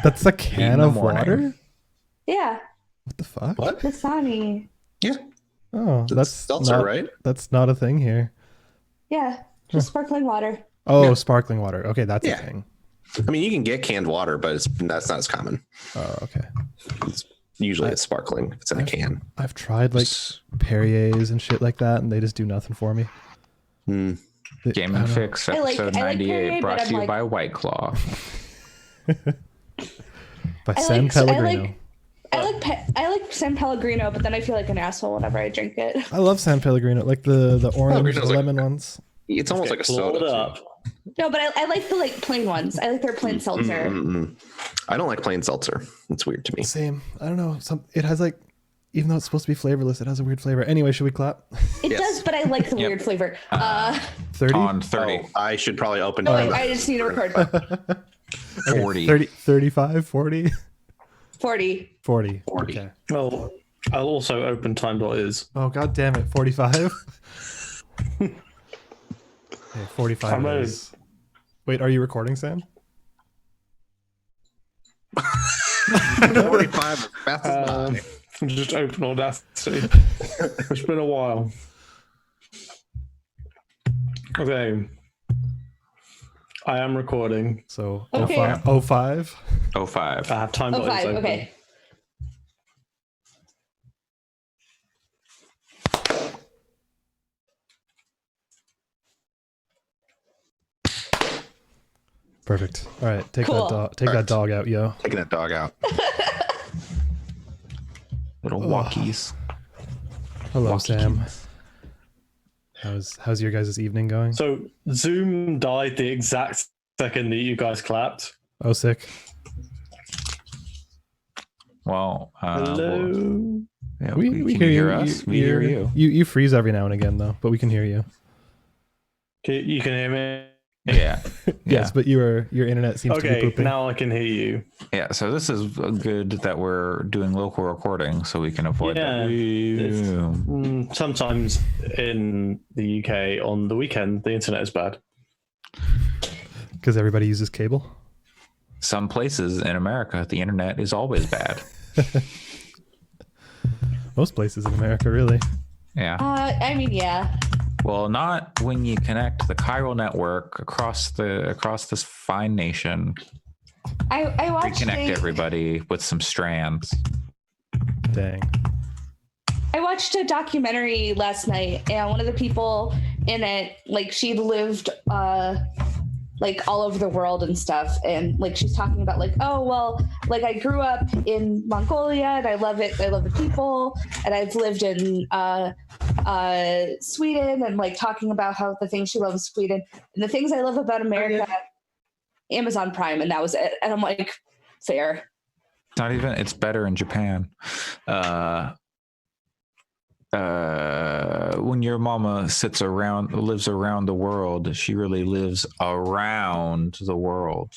That's a can the of morning. water? Yeah, What the fuck? What? Dasani. Yeah, Oh, it's that's seltzer, not right? that's not a thing here. Yeah, just sparkling water. Oh, Yeah. sparkling water. Okay, that's a Yeah. thing. I mean, you can get canned water, but that's not as common. Oh, okay. Usually it's sparkling. It's in a can. I've tried like Perrier's and shit like that, and they just do nothing for me. Mm. Game I and don't know. Fix I like episode 98 Perrier, brought but to you I'm by White Claw. By I San like- Pellegrino. I like San Pellegrino, but then I feel like an asshole whenever I drink it. I love San Pellegrino, like the orange, Pellegrino's the like- lemon ones. It's almost like a soda. Blow it too. up. No, but I like the plain ones. I like their plain seltzer. I don't like plain seltzer. It's weird to me. Same. I don't know. It has like, even though it's supposed to be flavorless, it has a weird flavor. Anyway, should we clap? It Yes. does, but I like the Yep. weird flavor. 30? On 30. Oh, I should probably open. Oh, wait, I just need to record. 40. 30, 35, 40? 40. 40. 40. Okay. Well, I'll also open time.is. Oh, god damn it. 45? Okay, 45 I'm is... Wait, are you recording, Sam? 45 as fast as mine. Just open Audacity. It's been a while. Okay. I am recording. So, Okay. 05? 05. I have time.is Oh, 5. open. Okay. Perfect. All right, take Cool. that dog out, yo. Taking that dog out. Little walkies. Hello, Walkie Sam. keys. How's your guys' evening going? So Zoom died the exact second that you guys clapped. Oh, sick. Well, Hello. yeah, We can hear you hear you. us? We hear you. You freeze every now and again, though, but we can hear you. You can hear me? Yeah. Yes, but your internet seems to be Okay, pooping. now I can hear you. Yeah, so this is good that we're doing local recording so we can avoid Yeah, that. Sometimes in the UK on the weekend, the internet is bad. Because everybody uses cable. Some places in America, the internet is always bad. Most places in America, really. Yeah. I mean, yeah. Well, not when you connect the chiral network across this fine nation. I watched Reconnect a- everybody with some strands. Dang. I watched a documentary last night, and one of the people in it, like, she lived like all over the world and stuff, and like she's talking about like, oh well, like I grew up in Mongolia and I love it. I love the people, and I've lived in Sweden, and like talking about how the things she loves Sweden and the things I love about America, Amazon Prime, and that was it. And I'm like, fair. It's not even. It's better in Japan. When your mama lives around the world, she really lives around the world.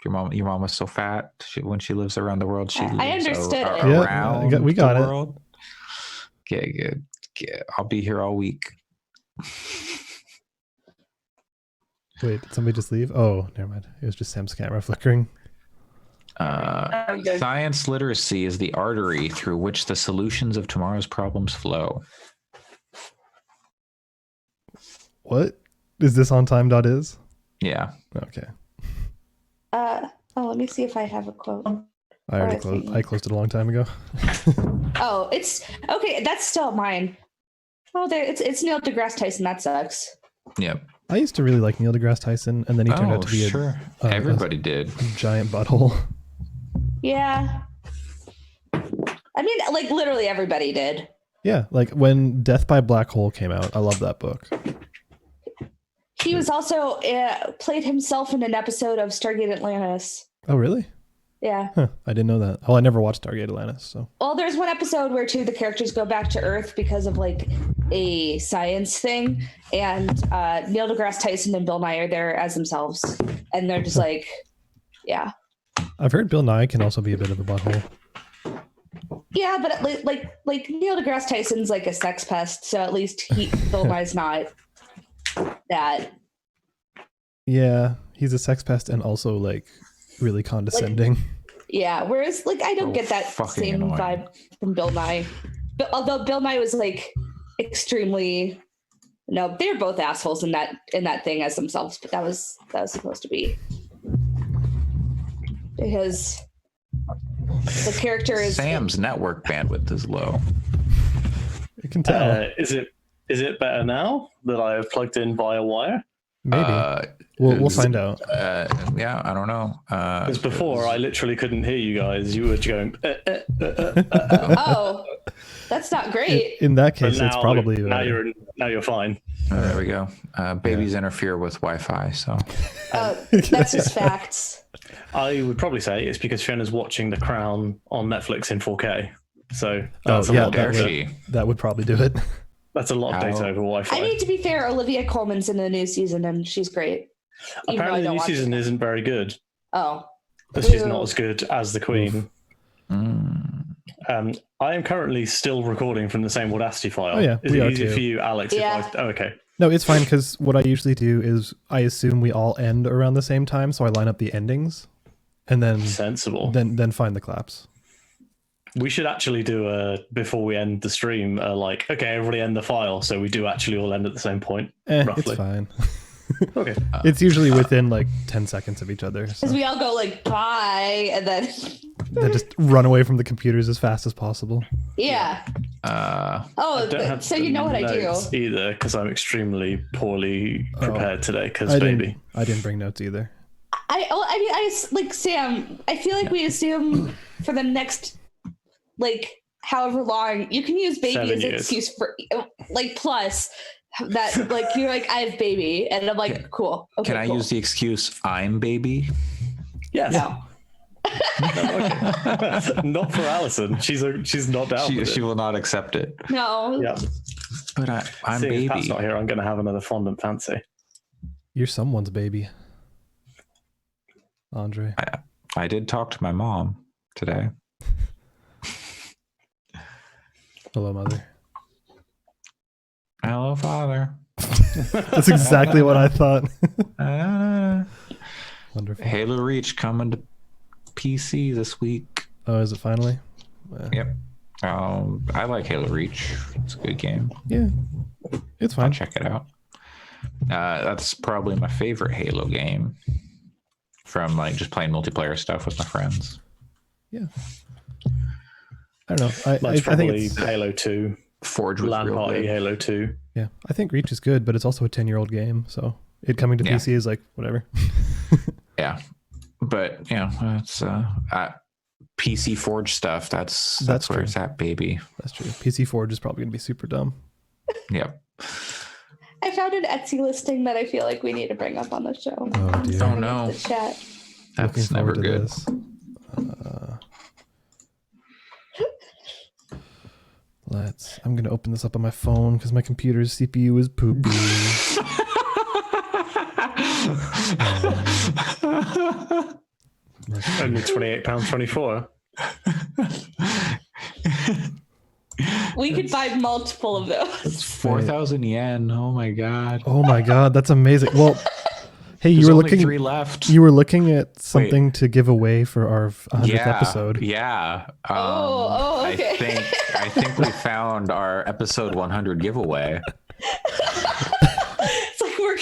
Your mama's so fat. When she lives around the world, she I lives understood it. Yeah, around we got the it. world. Okay, good. Yeah, I'll be here all week. Wait, did somebody just leave? Oh, never mind. It was just Sam's camera flickering. Science literacy is the artery through which the solutions of tomorrow's problems flow. What? Is this on time.is? Yeah. Okay. Let me see if I have a quote. I already Alright, closed. thank I you. closed it a long time ago. Oh, it's okay. That's still mine. Oh, there. It's Neil deGrasse Tyson. That sucks. Yep. I used to really like Neil deGrasse Tyson, and then he turned out to be sure. a Everybody did. giant butthole. Yeah. I mean, like literally everybody did. Yeah, like when Death by Black Hole came out, I love that book. He was also played himself in an episode of Stargate Atlantis. Oh, really? Yeah. Huh, I didn't know that. Oh, I never watched Stargate Atlantis, so. Well, there's one episode where two of the characters go back to Earth because of like a science thing, and Neil deGrasse Tyson and Bill Nye are there as themselves, and they're just like, yeah, I've heard Bill Nye can also be a bit of a butthole. yeah, but like Neil deGrasse Tyson's like a sex pest, so at least Bill Nye's not that. Yeah, he's a sex pest and also like really condescending. Yeah, whereas like I don't Oh, get that fucking same annoying. vibe from Bill Nye. But although Bill Nye was like extremely, no, they're both assholes in that thing as themselves. But that was supposed to be because the character is Sam's network bandwidth is low. You can tell. Is it better now that I have plugged in via wire? Maybe. We'll find out. Yeah, I don't know. Because before I literally couldn't hear you guys. You were going. oh, that's not great. In that But case, it's now, probably now you're fine. there we go. Babies interfere with Wi-Fi, so That's just facts. I would probably say it's because Fiona's watching The Crown on Netflix in 4K. So Oh, that's a yeah, lot there of that data. she. That would probably do it. That's a lot of data How- over Wi-Fi. I mean, to be fair, Olivia Colman's in the new season and she's great. Even though I Apparently, the don't new watch season it. isn't very good. Oh, But she's Ooh. not as good as the Queen. I am currently still recording from the same Audacity file. Oh, yeah, Is we it are easier too. for you, Alex? Yeah. Oh, okay. No, it's fine because what I usually do is I assume we all end around the same time, so I line up the endings, and Sensible. then find the claps. We should actually do a before we end the stream. Like, okay, everybody end the file, so we do actually all end at the same point. Roughly. It's fine. Okay. It's usually within like 10 seconds of each other. So because we all go like bye and then they just run away from the computers as fast as possible. yeah. Uh, Oh, Don't have so you the know what I do. notes either because I'm extremely poorly prepared today. Because I baby, didn't bring notes either. I like Sam. I feel like we assume for the next like however long you can use baby 7 as an years. excuse for like plus that like you're like I have baby and I'm like cool. Okay, can I cool. use the excuse "I'm baby"? yes. No. Not for Alison. She's not down with She it. will not accept it. No. Yeah. But I'm Seeing as Pat's baby. not here, I'm going to have another fondant fancy. You're someone's baby, Andre. I did talk to my mom today. Hello, mother. Hello, father. That's exactly what I thought. Uh, Wonderful. Halo Reach coming to PC this week. Oh, is it finally? Yep. I like Halo Reach. It's a good game. Yeah, it's I'll fine. check it out. That's probably my favorite Halo game from like just playing multiplayer stuff with my friends. Yeah. I don't know. I That's think probably it's Halo 2, Forge was LAN real Party, good. Halo 2. yeah. I think Reach is good, but it's also a 10-year-old game, so it coming to Yeah. PC is like whatever. Yeah, but you know, it's PC Forge stuff. That's That's where true. it's at, baby. That's true. PC Forge is probably gonna be super dumb. Yep. I found an Etsy listing that I feel like we need to bring up on the show. Oh I'm dear. sorry, Oh, no. The chat. Looking That's never forward to good. this. I'm gonna open this up on my phone because my computer's CPU is poopy. Only £28.24. We could buy multiple of those. 4,000 yen. Oh my god. Oh my god, that's amazing. Well, hey, There's you were only looking. 3 left. You were looking at something to give away for our 100th episode. Yeah. Okay. I think we found our episode 100 giveaway. It's like what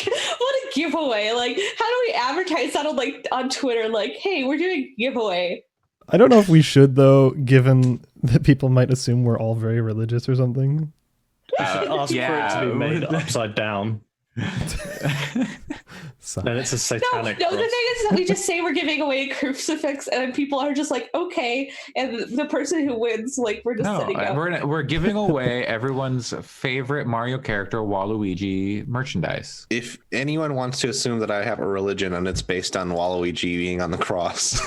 a giveaway. Like, how do we advertise that on Twitter? Like, hey, we're doing a giveaway. I don't know if we should though, given that people might assume we're all very religious or something. Ask for it to be made yeah. upside down. So, Then it's a No, satanic the cross. thing is that we just say we're giving away a crucifix, and then people are just like, okay, and the person who wins, like, we're just No, setting up. we're giving away everyone's favorite Mario character, Waluigi merchandise. If anyone wants to assume that I have a religion and it's based on Waluigi being on the cross,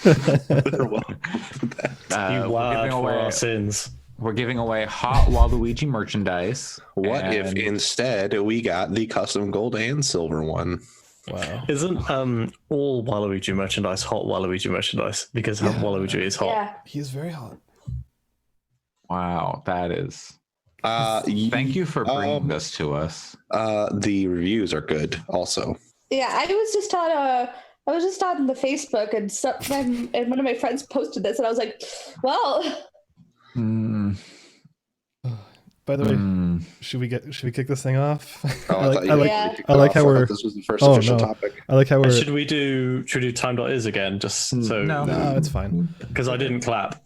they're welcome to that. You wild for our sins. We're giving away hot Waluigi merchandise. What if and- instead we got the custom gold and silver one? wow. Isn't all Waluigi merchandise hot Waluigi merchandise? Because Waluigi is hot. Yeah. He's very hot. Wow, that is. Thank Thank you for bringing this to us. The reviews are good also. Yeah, I was just on the Facebook and one of my friends posted this and I was like, well, Mm, By the way, mm. should we kick this thing off? Oh, I like, thought you I like, Yeah. wanted to kick I it like off. how I thought we're. this was the first Oh, official no. topic. I like how we're. Should we do time.is again? Just so No. No, it's fine. because I didn't clap.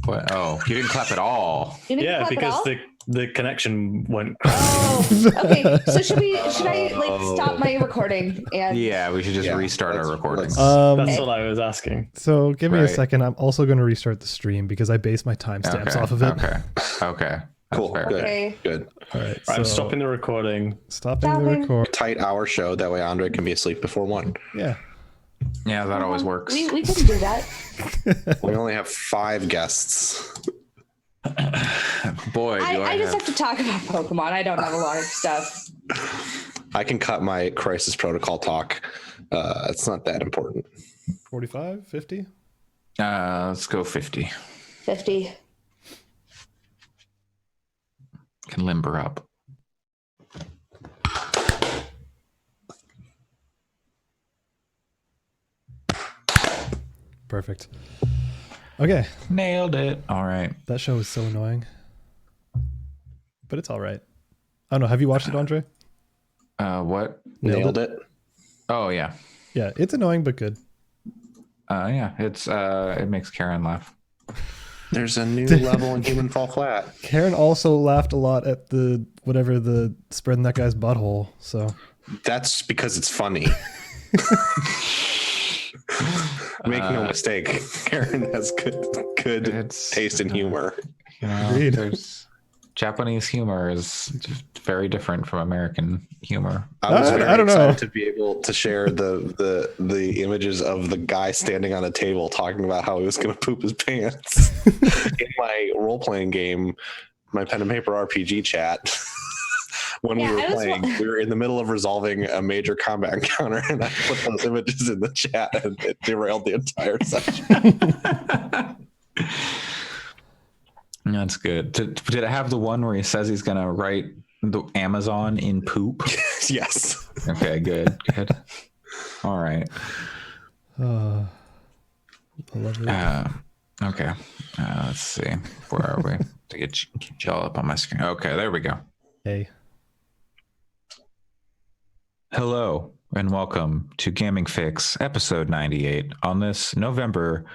What? Oh, you didn't clap at all. you didn't Yeah, clap at because all? the connection went. Oh, okay. So should I like stop my recording and Yeah, we should just Yeah, restart our let's- recording. let's- That's Okay. what I was asking. So give me a Right. second. I'm also going to restart the stream because I base my timestamps off of it. Okay. That's Cool. fair. Good. Okay. Good. All right. Right, So I'm stopping the recording. stopping the Stopping. record. Tight hour show. That way Andre can be asleep before 1. Yeah. Yeah, that always works. We can do that. We only have 5 guests. Boy, do I just have... have to talk about Pokemon. I don't have a lot of stuff. I can cut my Crisis Protocol talk. It's not that important. 45, 50? Let's go 50. 50. Can limber up. Perfect. Okay. Nailed it. All right. That show is so annoying. But it's all right. I don't know. Have you watched it, Andre? What? Nailed it. Oh yeah. Yeah, it's annoying but good. Yeah. It's it makes Karen laugh. There's a new level in Human Fall Flat. Karen also laughed a lot at the spreading that guy's butthole. So That's because it's funny. Make no mistake, Karen has good It's taste in humor. You know, Agreed. there's Japanese humor is just very different from American humor. I was very I don't excited know. to be able to share the images of the guy standing on a table talking about how he was going to poop his pants in my role playing game, my pen and paper RPG chat. When Yeah, we I were was playing, wa- we were in the middle of resolving a major combat encounter, and I put those images in the chat, and it derailed the entire session. That's good. Did it have the one where he says he's gonna write the Amazon in poop? Yes. Okay, good. All right. I love it. Okay. Let's see. Where are we? To get y'all up on my screen. Okay, there we go. Hey. Hello and welcome to Gaming Fix episode 98 on this November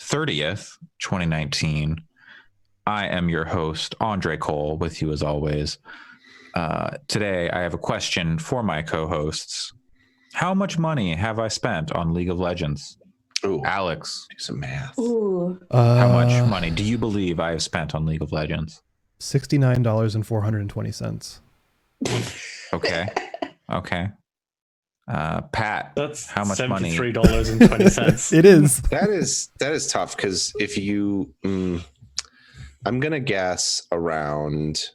30th, 2019. I am your host, Andre Cole, with you as always. Today, I have a question for my co-hosts. How much money have I spent on League of Legends? Ooh, Alex, do some math. Ooh. how much money do you believe I have spent on League of Legends? $69.420. Okay. Okay. Pat, That's how much money? $73.20. It is. That is tough because if you, I'm gonna guess around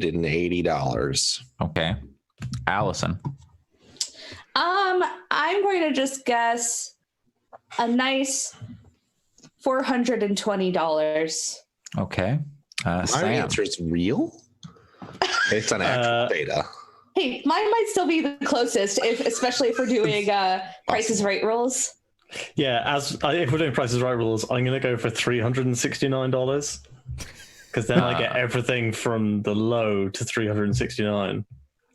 $580. Okay. Allison. I'm going to just guess a nice $420. Okay. My Sam. answer is real, based on actual data. Hey, mine might still be the closest, especially if we're doing Price is Right rules. Yeah, if we're doing Price is Right rules, I'm going to go for $369 because then I get everything from the low to $369.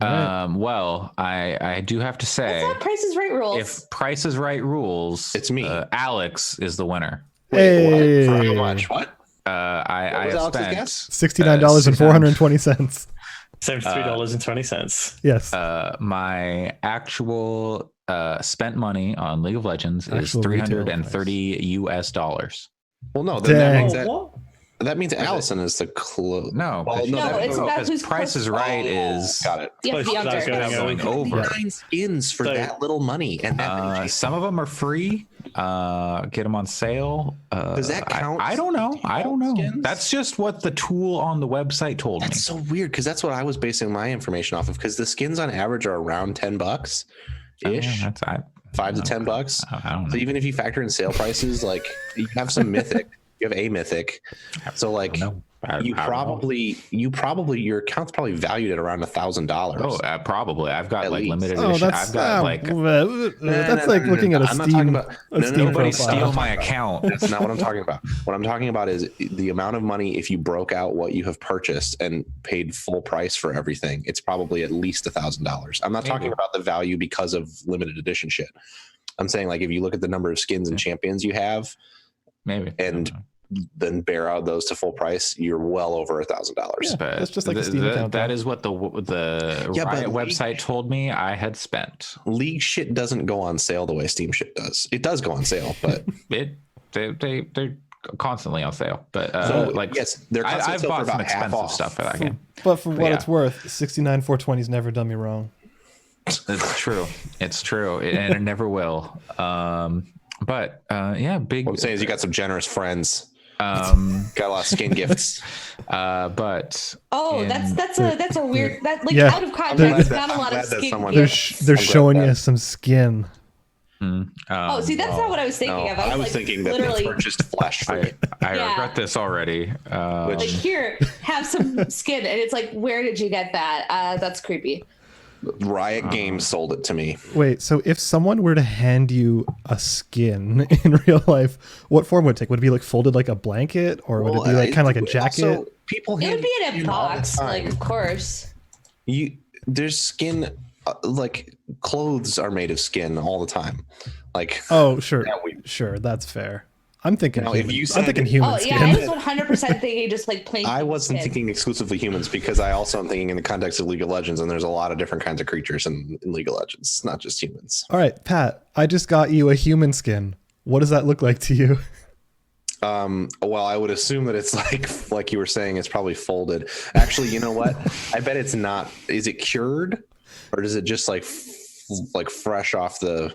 Well, I do have to That's say, not Price is Right rules. if Price is Right rules, It's me. Alex is the winner. Wait, what? For Hey. how much? What? I was have Alex's spent guess? $69.420. $73.20. Yes. my actual spent money on League of Legends is Actual retail $330 US. Well, no, then Dang. that means Allison is the close. No, Well, no, it's about because who's Price is close. Right is Got it. Yes, the Without under. going going over. 9 skins for So- that little money, and that Some of them are free. Get them on sale. Does that count? I don't know. I don't know. Skins? That's just what the tool on the website told me. That's so weird because that's what I was basing my information off of. Because the skins on average are around $10 ish, That's $5 to $10. I don't So know. even if you factor in sale prices, like you have some mythic, you have a mythic. So like No, You probably your account's probably valued at around $1,000. Oh, probably. I've got At like least. limited Oh, edition. that's I've got like that's like looking at a I'm not talking Steam. about- a no, Steam nobody profile. steal my account. That's not what I'm talking about. What I'm talking about is the amount of money if you broke out what you have purchased and paid full price for everything. It's probably at least $1,000. I'm not talking Maybe. about the value because of limited edition shit. I'm saying like if you look at the number of skins and champions you have, Maybe. and then bear out those to full price, you're well over $1,000. Yeah, But that's just like a Steam account, that though. is what the Yeah, but Riot League- website told me I had spent. League shit doesn't go on sale the way Steam shit does. It does go on sale, but They're constantly on sale. But so like yes, they're constantly I've sale for bought some about half expensive off. stuff for that game. But for what yeah. it's worth, 69 420's never done me wrong. It's true. It's true, and it never will. But yeah, big. What I'm saying is you got some generous friends. Got Got a lot of skin gifts. but Oh, in- that's a weird that like Yeah. out of glad context. that- Not a I'm lot glad of that skin someone- They're gifts. they're I'm glad showing that- you some skin. Oh, see, that's not what I was thinking No, of. I was like, thinking that literally they purchased flesh. I Yeah. regret this already. like here, have some skin, and it's like, where did you get that? That's creepy. Riot Games sold it to me. Wait, so if someone were to hand you a skin in real life, what form would it take? Would it be like folded like a blanket, or would it be like kind of like a jacket? Also, people It hand would be in a skin all the box, time. like of course. There's skin, like clothes are made of skin all the time. Like Oh, sure, Yeah, we- sure, that's fair. I'm thinking. Now, if human, you I'm said- thinking human Oh skin. yeah, I was 100% thinking just like plain. I wasn't skin. thinking exclusively humans because I also am thinking in the context of League of Legends, and there's a lot of different kinds of creatures in League of Legends, not just humans. All right, Pat, I just got you a human skin. What does that look like to you? Well, I would assume that it's like you were saying, it's probably folded. Actually, you know what? I bet it's not. Is it cured, or is it just like fresh off the?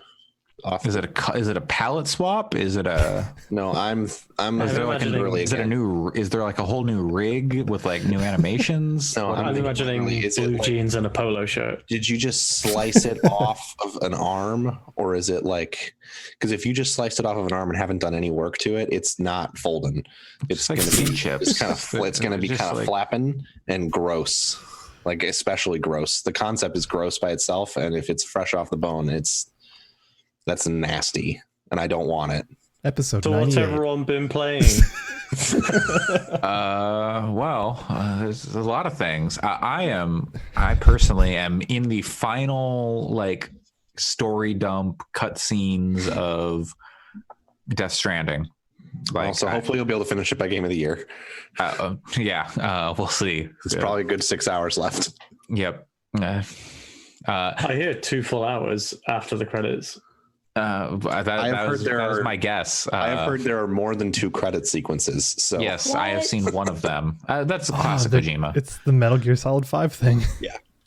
Is it a palette swap? Is it a? No, I'm Is there like imagining- really is it a again. new? Is there like a whole new rig with like new animations? No, I'm thinking imagining really, is it blue like- jeans and a polo shirt. Did you just slice it off of an arm, or is it like? Because if you just sliced it off of an arm and haven't done any work to it, it's not folding. It's like going to skin be chips. It's kind of. It's going to be Just kind of like- flapping and gross, like especially gross. The concept is gross by itself, and if it's fresh off the bone, that's nasty, and I don't want it. Episode So what's 98. everyone been playing? There's a lot of things. I personally am in the final like story dump cutscenes of Death Stranding. Like, So hopefully you'll be able to finish it by game of the year. we'll see. It's probably a good 6 hours left. Yep. I hear 2 full hours after the credits. That was my guess. I have heard there are more than 2 credit sequences. So Yes, I have What? seen one of them. That's a Oh, classic the- Kojima. It's the Metal Gear Solid 5 thing.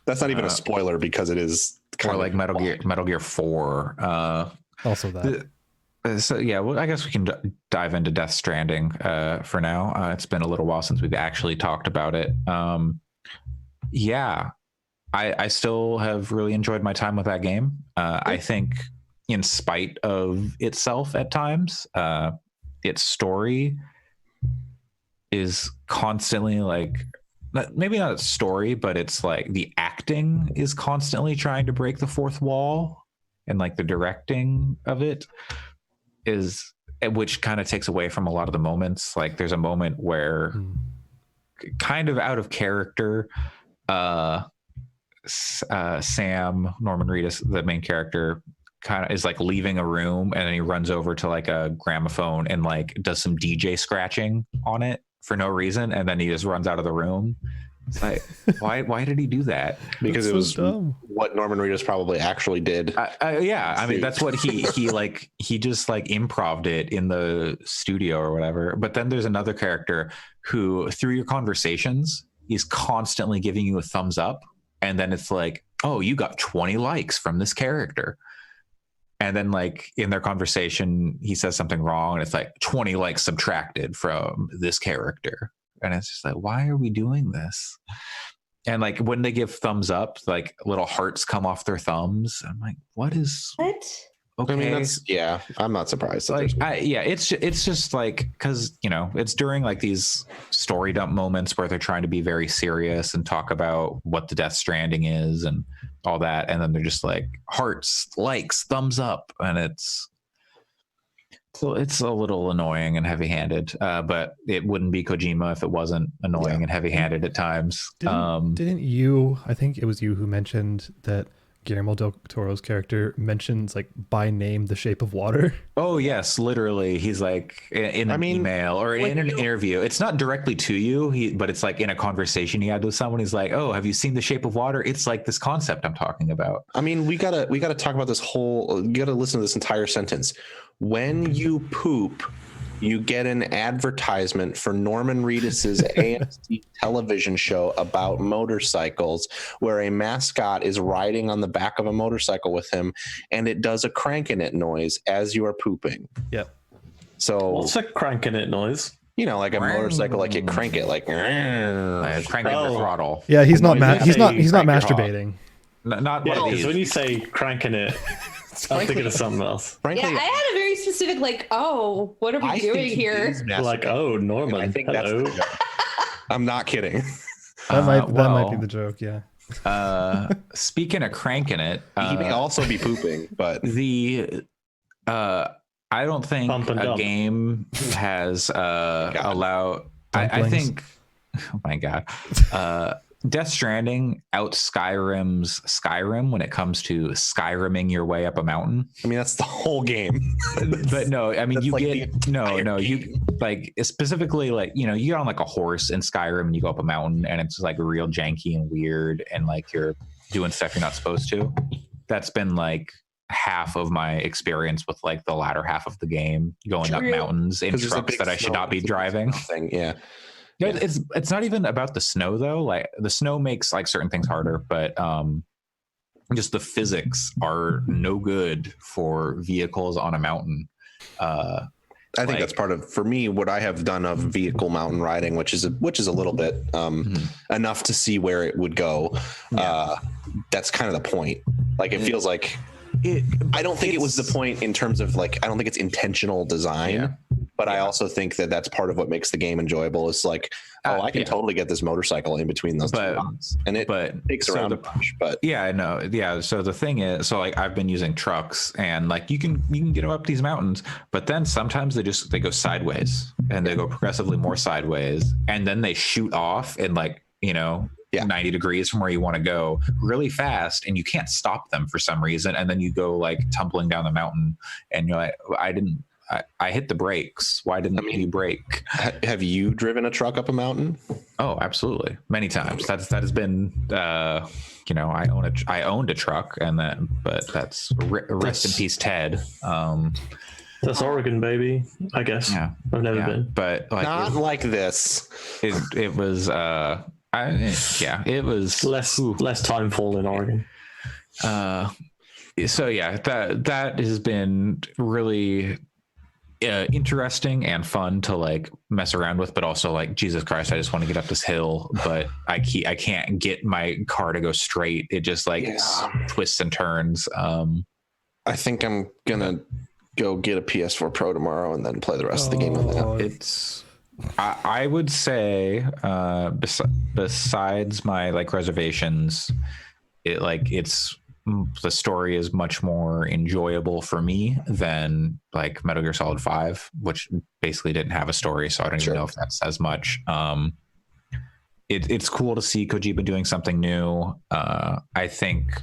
that's not even a spoiler because it is Or kind like of Metal Gear 4. Also that. So yeah, well, I guess we can dive into Death Stranding for now. It's been a little while since we've actually talked about it. Yeah, I still have really enjoyed my time with that game. I think, in spite of itself at times, its story is constantly like, maybe not its story, but it's like the acting is constantly trying to break the fourth wall, and like the directing of it is, which kind of takes away from a lot of the moments. Like there's a moment where kind of out of character, Sam, Norman Reedus, the main character, kind of is like leaving a room, and then he runs over to like a gramophone and like does some DJ scratching on it for no reason, and then he just runs out of the room. It's like, why did he do that? because That's it so was dumb. what Norman Reedus probably actually did. Yeah, I mean that's what he just like improv'd it in the studio or whatever. But then there's another character who, through your conversations, he's constantly giving you a thumbs up, and then it's like, oh, you got 20 likes from this character. And then like in their conversation, he says something wrong, and it's like 20 likes subtracted from this character. And it's just like, why are we doing this? And like when they give thumbs up, like little hearts come off their thumbs. I'm like, what? okay. I mean, I'm not surprised. Like, it's just like, because it's during like these story dump moments where they're trying to be very serious and talk about what the Death Stranding is and all that, and then they're just like hearts, likes, thumbs up, and it's a little annoying and heavy-handed. But it wouldn't be Kojima if it wasn't annoying and heavy-handed at times. Didn't you? I think it was you who mentioned that Guillermo del Toro's character mentions like by name The Shape of Water. Oh yes, literally. He's like in an email or in an interview. It's not directly to you, but it's like in a conversation he had with someone. He's like, "Oh, have you seen The Shape of Water? It's like this concept I'm talking about." I mean, we gotta talk about this whole. You gotta listen to this entire sentence. When you poop, you get an advertisement for Norman Reedus's AMC television show about motorcycles, where a mascot is riding on the back of a motorcycle with him, and it does a cranking it noise as you are pooping. Yep. So what's a cranking it noise? Like a motorcycle, like you crank it, like cranking the throttle. Yeah, he's not he's not masturbating. Not one of these. When you say cranking it, I'm thinking of something else. Frankly, I had a very specific like, oh, what are we doing here? Like, oh, Norman. I think hello. that's the joke. I'm not kidding. That might be the joke. Yeah. Speaking of cranking it, He may also be pooping, but I don't think a game has allowed. I think. Oh my god. Death Stranding out Skyrim's Skyrim when it comes to Skyriming your way up a mountain. I mean, that's the whole game. But no, I mean, That's you like get you like specifically like you get on like a horse in Skyrim and you go up a mountain and it's like real janky and weird and like you're doing stuff you're not supposed to. That's been like half of my experience with like the latter half of the game, going up mountains in trucks that I should not be driving. Yeah. No, it's not even about the snow though. Like the snow makes like certain things harder, but just the physics are no good for vehicles on a mountain. I think that's part of, for me, what I have done of vehicle mountain riding, which is a little bit enough to see where it would go. That's kind of the point. Like it feels like I don't think it was the point in terms of like, I don't think it's intentional design, but I also think that that's part of what makes the game enjoyable. Is like, I can totally get this motorcycle in between those two lines, and it takes around a bunch. But I know. Yeah. So the thing is, so like I've been using trucks, and like you can get up these mountains, but then sometimes they go sideways, and they go progressively more sideways, and then they shoot off and like 90 degrees from where you want to go really fast, and you can't stop them for some reason, and then you go like tumbling down the mountain, and you're like, I hit the brakes. Why didn't you brake? Have you driven a truck up a mountain? Oh, absolutely, many times. That has been I owned a truck, and then but that's rest in peace, Ted. That's Oregon, baby. I guess. Yeah, I've never been, but like not like this. It was. It was less timeful in Oregon. So yeah, that has been really interesting and fun to like mess around with, but also like, Jesus Christ, I just want to get up this hill, but I can't get my car to go straight. It just like twists and turns. I think I'm gonna go get a PS4 Pro tomorrow and then play the rest of the game with that. It's I would say besides my like reservations, the story is much more enjoyable for me than like Metal Gear Solid 5, which basically didn't have a story, so I don't even know if that says much. It's cool to see Kojima doing something new. I think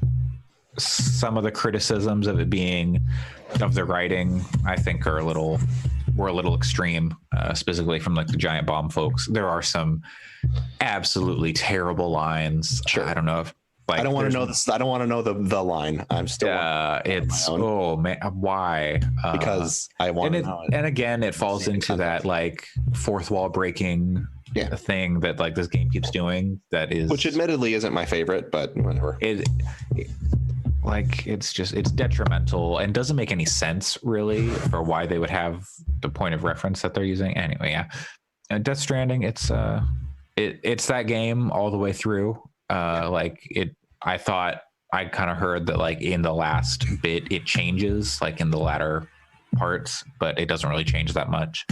some of the criticisms of the writing, I think were a little extreme, specifically from like the Giant Bomb folks. There are some absolutely terrible lines. Sure. I don't know if I don't want to know this. I don't want to know the line. I'm still. It's why? Because I want to know it. And again, it falls into that like fourth wall breaking thing that like this game keeps doing. That is, which admittedly isn't my favorite, but whatever. It's detrimental and doesn't make any sense really for why they would have the point of reference that they're using. Anyway, Death Stranding. It's that game all the way through. I thought I kind of heard that like in the last bit it changes, like in the latter parts, but it doesn't really change that much.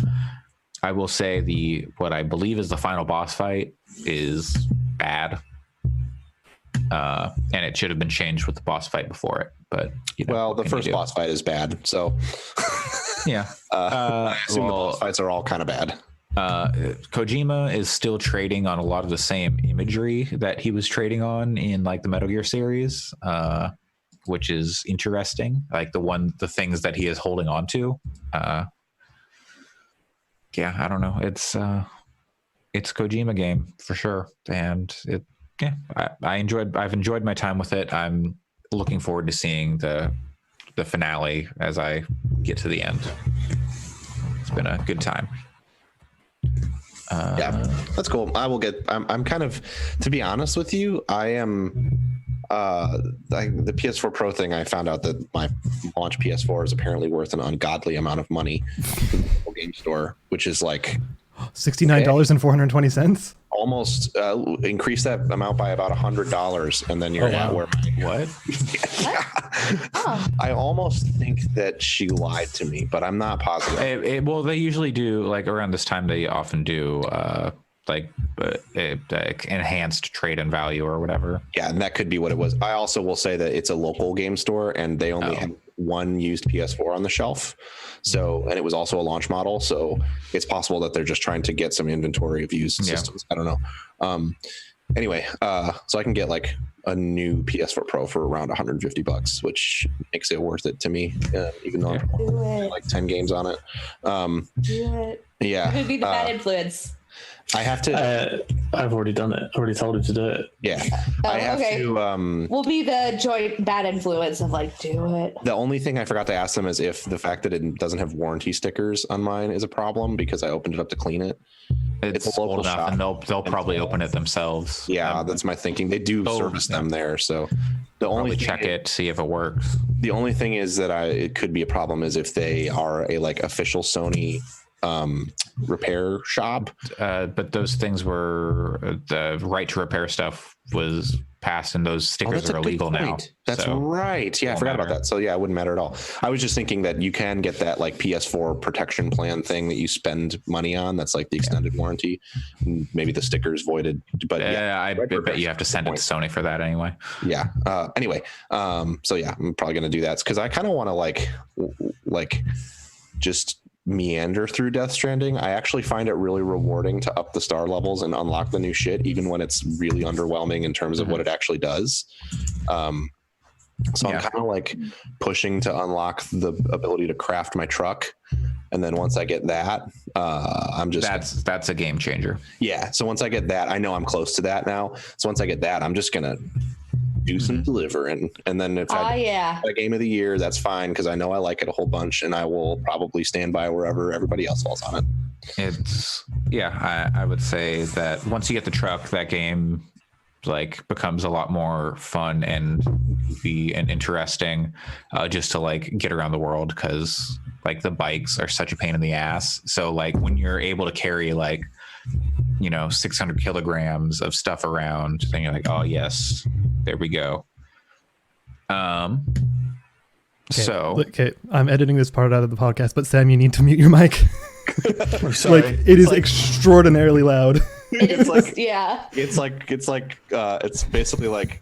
I will say what I believe is the final boss fight is bad. And it should have been changed with the boss fight before it, but well, the first boss fight is bad, so yeah. I assume the boss fights are all kind of bad. Kojima is still trading on a lot of the same imagery that he was trading on in like the Metal Gear series, which is interesting. Like the things that he is holding on to. Yeah, I don't know. It's Kojima game for sure, and I've enjoyed my time with it. I'm looking forward to seeing the finale as I get to the end. It's been a good time. Yeah, that's cool. I'm kind of, to be honest with you, I am the PS4 Pro thing. I found out that my launch PS4 is apparently worth an ungodly amount of money in the game store, which is like $69.420. Almost increase that amount by about $100, and then you're at where what? I almost think that she lied to me, but I'm not positive. Well, they usually do, like around this time. They often do enhanced trade-in value or whatever. Yeah, and that could be what it was. I also will say that it's a local game store, and they only have one used PS4 on the shelf. So, and it was also a launch model. So it's possible that they're just trying to get some inventory of used systems. I don't know. Anyway, so I can get like a new PS4 Pro for around $150, which makes it worth it to me, even though I'm like 10 games on it. Do it. Yeah. It would be the bad influence. I have to. I've already done it. I already told him to do it. Yeah. I have to. We'll be the joint bad influence of like, do it. The only thing I forgot to ask them is if the fact that it doesn't have warranty stickers on mine is a problem, because I opened it up to clean it. It's a local shop, and they'll probably open it themselves. Yeah, that's my thinking. They do service them there, so the only check it, see if it works. The only thing is that it could be a problem is if they are a like official Sony repair shop, but those things were the right to repair stuff was passed, and those stickers are illegal now. That's right. Yeah, I forgot about that. So yeah, it wouldn't matter at all. I was just thinking that you can get that like PS4 protection plan thing that you spend money on. That's like the extended warranty. Maybe the sticker's voided, but I bet you have to send it to Sony for that anyway. Yeah. Anyway, so yeah, I'm probably gonna do that because I kind of want to like just meander through Death Stranding. I actually find it really rewarding to up the star levels and unlock the new shit, even when it's really underwhelming in terms of what it actually does. I'm kind of like pushing to unlock the ability to craft my truck, and then once I get that, I'm just that's a game changer. Yeah. So once I get that, I know I'm close to that now. So once I get that, I'm just gonna do some delivering, and then if I a game of the year, that's fine because I know I like it a whole bunch, and I will probably stand by wherever everybody else falls on it. I would say that once you get the truck, that game like becomes a lot more fun and goofy and interesting, just to like get around the world, because like the bikes are such a pain in the ass. So like when you're able to carry like 600 kilograms of stuff around, then you're like, oh yes, there we go. Okay, I'm editing this part out of the podcast, but Sam, you need to mute your mic. I'm sorry. Like it is extraordinarily loud. It's basically like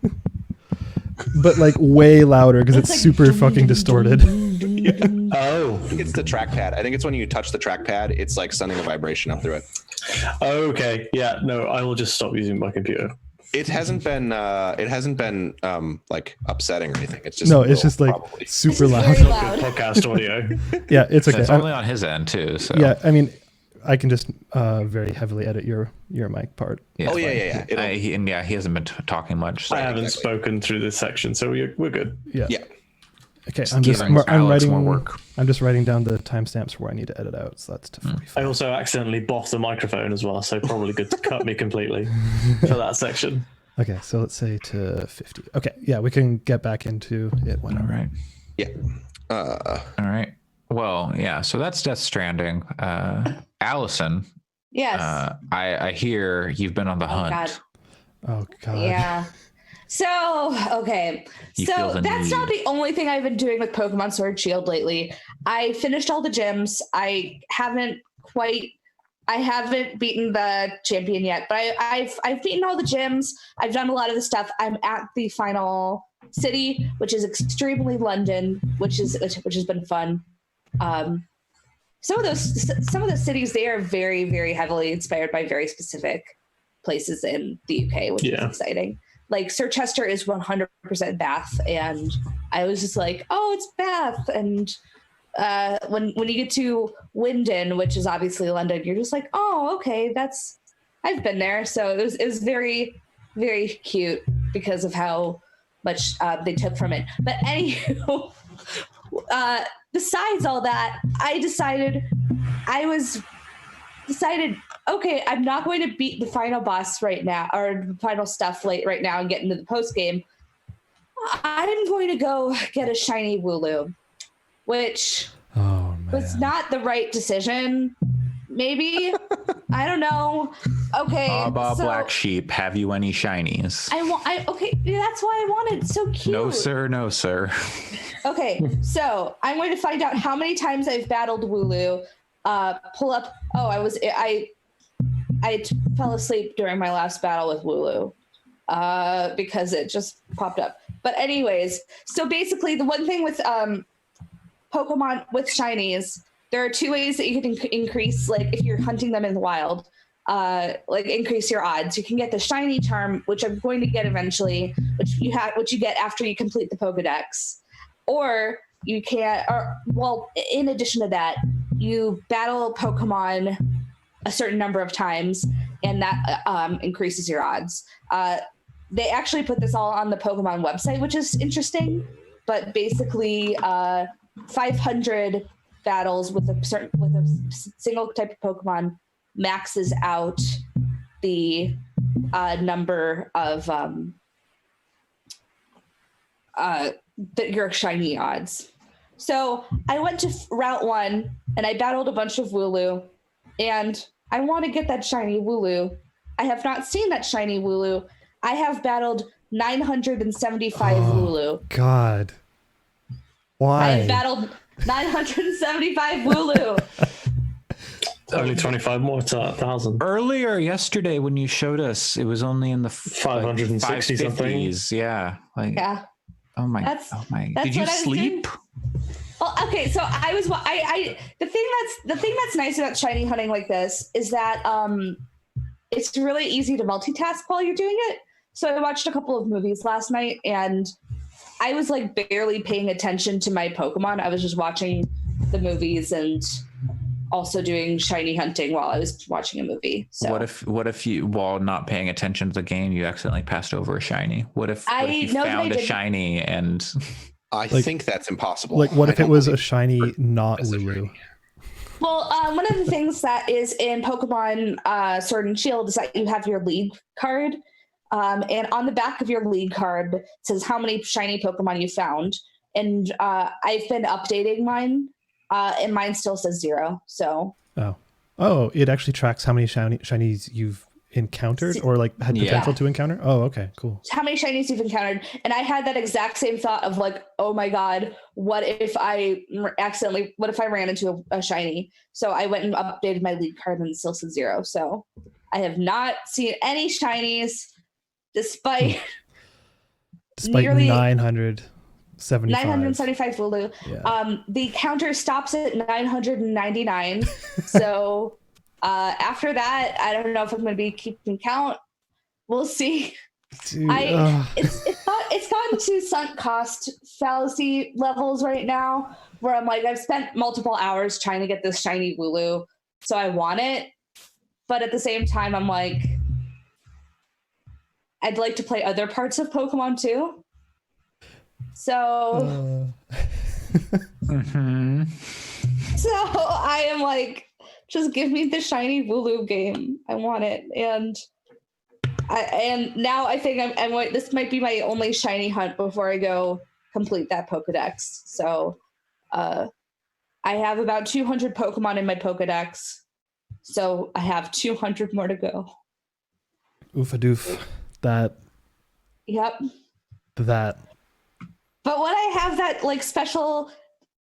but like way louder because it's like super fucking distorted. Oh, I think it's the trackpad. I think it's when you touch the trackpad, it's like sending a vibration up through it. Okay. Yeah. No, I will just stop using my computer. It hasn't been like upsetting or anything. It's just like probably super loud. Very loud. Podcast audio. Yeah, it's okay. It's only on his end too. So yeah, I mean, I can just very heavily edit your mic part. Yeah, yeah. He hasn't been talking much. So. I haven't spoken through this section, so we're good. Yeah. Okay, Just I'm writing more work. I'm just writing down the timestamps where I need to edit out. So that's to 45. I also accidentally boffed the microphone as well, so probably good to cut me completely for that section. Okay, so let's say to 50. Okay, yeah, we can get back into it whenever. All right. Yeah. All right. Well, yeah. So that's Death Stranding. Allison. Yes. I hear you've been on the hunt. God. Oh God. Yeah. Okay. You feel So the that's need. not the only thing I've been doing with Pokemon Sword and Shield lately. I finished all the gyms. I haven't beaten the champion yet, but I've beaten all the gyms. I've done a lot of the stuff. I'm at the final city, which is extremely London, which has been fun. Some of those cities, they are very, very heavily inspired by very specific places in the UK, which is exciting. Like Sir Chester is 100% Bath, and I was just like, oh, it's Bath. And when you get to Wyndon, which is obviously London, you're just like, oh, okay, I've been there. So it was very, very cute because of how much they took from it. But anywho, besides all that, I decided, okay, I'm not going to beat the final boss right now, or the final stuff right now and get into the post game. I'm going to go get a shiny Wooloo, which was not the right decision. Maybe. I don't know. Okay. Baba Black Sheep, have you any shinies? Okay, that's why I wanted. So cute. No, sir. No, sir. Okay, so I'm going to find out how many times I've battled Wooloo. Pull up. Oh, I fell asleep during my last battle with Wooloo because it just popped up. But anyways, so basically the one thing with Pokemon with shinies, there are two ways that you can increase, like if you're hunting them in the wild, like increase your odds. You can get the shiny charm, which I'm going to get eventually, which you get after you complete the Pokedex, or you can, in addition to that, you battle Pokemon a certain number of times, and that increases your odds. They actually put this all on the Pokemon website, which is interesting. But basically, 500 battles with a single type of Pokemon maxes out the number of your shiny odds. So I went to Route 1 and I battled a bunch of Wooloo, and I want to get that shiny Wooloo. I have not seen that shiny Wooloo. I have battled 975 Wooloo. God. Why? I have battled 975 Wooloo. Only 25 more to 1,000. Earlier yesterday when you showed us, it was only in the 560 something. Yeah. Yeah. Oh my. That's Did you sleep? Well, okay, so the thing that's nice about shiny hunting like this is that it's really easy to multitask while you're doing it. So I watched a couple of movies last night, and I was like barely paying attention to my Pokemon. I was just watching the movies and also doing shiny hunting while I was watching a movie. So what if you, while not paying attention to the game, you accidentally passed over a shiny? What if you found a shiny and I think that's impossible. Like, what if it was a shiny, not Wooloo? Well, one of the things that is in Pokemon Sword and Shield is that you have your league card. And on the back of your league card, it says how many shiny Pokemon you found. And I've been updating mine, and mine still says 0. So. Oh, it actually tracks how many shinies you've encountered or like had potential to encounter. Oh, okay, cool. How many shinies you've encountered. And I had that exact same thought of like, oh my God, what if I ran into a shiny? So I went and updated my league card and it still says 0. So I have not seen any shinies despite nearly 975 Wooloo. Yeah. The counter stops at 999. So after that, I don't know if I'm going to be keeping count. We'll see. Dude, it's gotten to sunk cost fallacy levels right now, where I'm like, I've spent multiple hours trying to get this shiny Wooloo, so I want it. But at the same time, I'm like, I'd like to play other parts of Pokemon too. So, so I am like, just give me the shiny Wooloo game. I want it, and now I think I'm this might be my only shiny hunt before I go complete that Pokedex. So, I have about 200 Pokemon in my Pokedex, so I have 200 more to go. Oof-a-doof. That Yep. That. But when I have that like special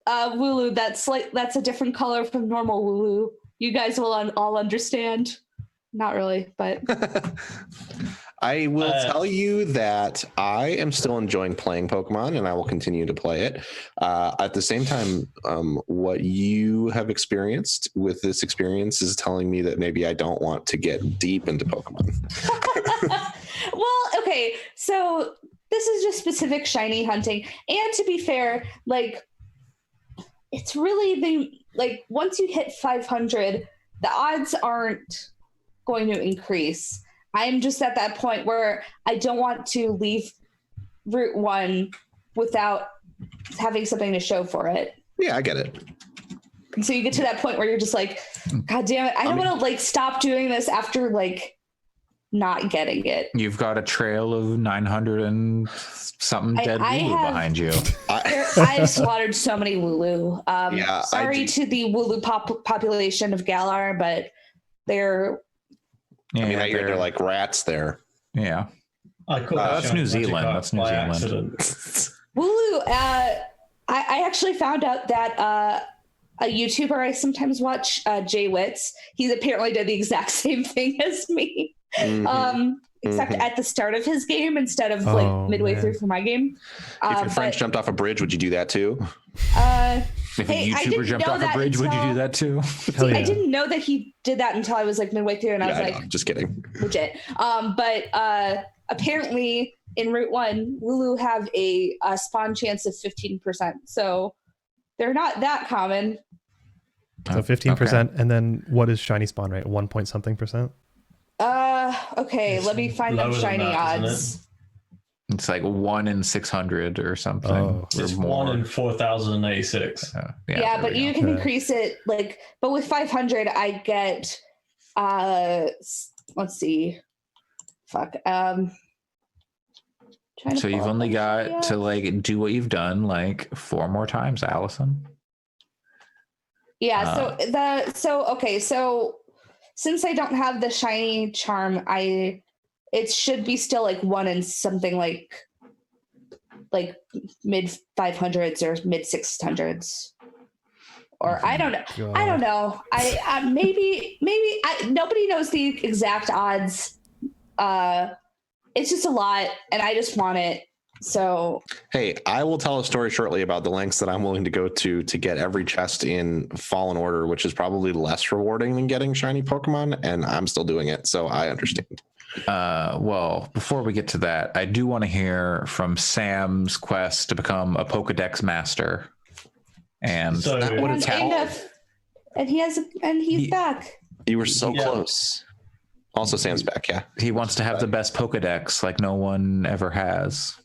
Wooloo that's a different color from normal Wooloo, you guys will all understand. Not really, but I will tell you that I am still enjoying playing Pokemon, and I will continue to play it. At the same time, what you have experienced with this experience is telling me that maybe I don't want to get deep into Pokemon. well, okay, so this is just specific shiny hunting, and to be fair, like it's really once you hit 500, the odds aren't going to increase. I'm just at that point where I don't want to leave Route 1 without having something to show for it. Yeah, I get it. And so you get to that point where you're just like, God damn it, I don't want to like stop doing this after like not getting it. You've got a trail of 900 and something dead Wooloo behind you. I've slaughtered so many Wooloo. Yeah, sorry to the Wooloo population of Galar, but they're... Yeah, I mean, I hear they're like rats there. Yeah. That's New Zealand. That's New Zealand. Wooloo, I actually found out that a YouTuber I sometimes watch, Jay Witz, he's apparently did the exact same thing as me. Except at the start of his game instead of like midway through for my game. If your friends jumped off a bridge, would you do that too? If a YouTuber jumped off a bridge, would you do that too? See, I didn't know that he did that until I was like midway through, and I was like, just kidding. Legit. But apparently in Route 1, Wooloo have a spawn chance of 15%. So they're not that common. So 15%, and then what is shiny spawn rate? 1 point something percent? Okay, let me find them shiny odds. It's like 1 in 600 or something. Oh, it's 1 in 4086. Yeah, but you can increase it but with 500 I get let's see. Fuck. So you've only got to like do what you've done like 4 more times, Allison. Yeah, so since I don't have the shiny charm, it should be still like 1 in something like mid 500s or mid 600s, or I don't know. God. I don't know. I maybe nobody knows the exact odds. It's just a lot, and I just want it. So hey, I will tell a story shortly about the lengths that I'm willing to go to get every chest in Fallen Order, which is probably less rewarding than getting shiny Pokemon, and I'm still doing it, so I understand. Well, before we get to that, I do want to hear from Sam's quest to become a Pokedex master. And so, what is happening? And he's back. You were so close. Also, Sam's back, yeah. He wants to have the best Pokedex like no one ever has.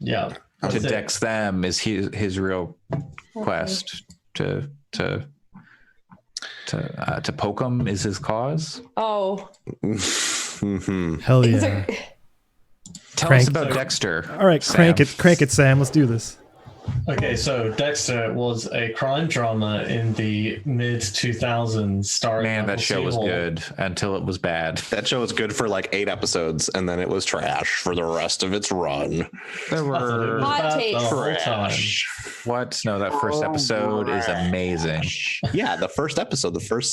Yeah. To dex them is his real quest. To poke them is his cause. Oh. Hell yeah. Tell us about Dexter. All right, Sam. Crank it, Sam. Let's do this. Okay, so Dexter was a crime drama in the mid 2000s starring that show was good until it was bad. That show was good for like 8 episodes, and then it was trash for the rest of its run. There were trash. What? No, that first episode is amazing. Yeah, the first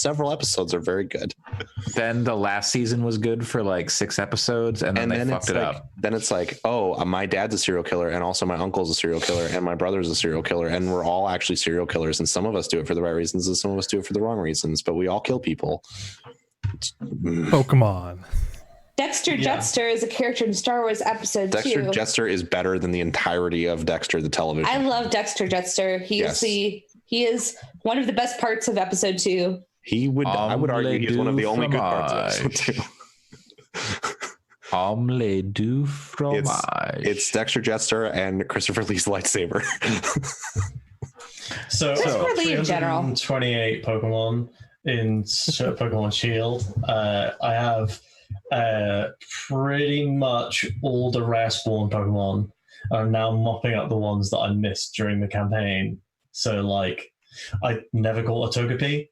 several episodes are very good. Then the last season was good for like 6 episodes, and then they fucked it up. Then it's like, oh, my dad's a serial killer, and also my uncle's a serial killer, and my brother's a serial killer, and we're all actually serial killers, and some of us do it for the right reasons and some of us do it for the wrong reasons, but we all kill people. Pokemon. Dexter Jetster is a character in Star Wars Episode 2. Dexter Jetster is better than the entirety of Dexter the television. I love Dexter Jetster. He is one of the best parts of Episode 2. I would argue he's one of the only good parts of Episode 2. Omelette du fromage. It's Dexter Jetster and Christopher Lee's lightsaber. So Christopher Lee in general. 28 Pokemon in Pokemon Shield. I have pretty much all the rare spawn Pokemon. I'm now mopping up the ones that I missed during the campaign. So like, I never caught a Togepi.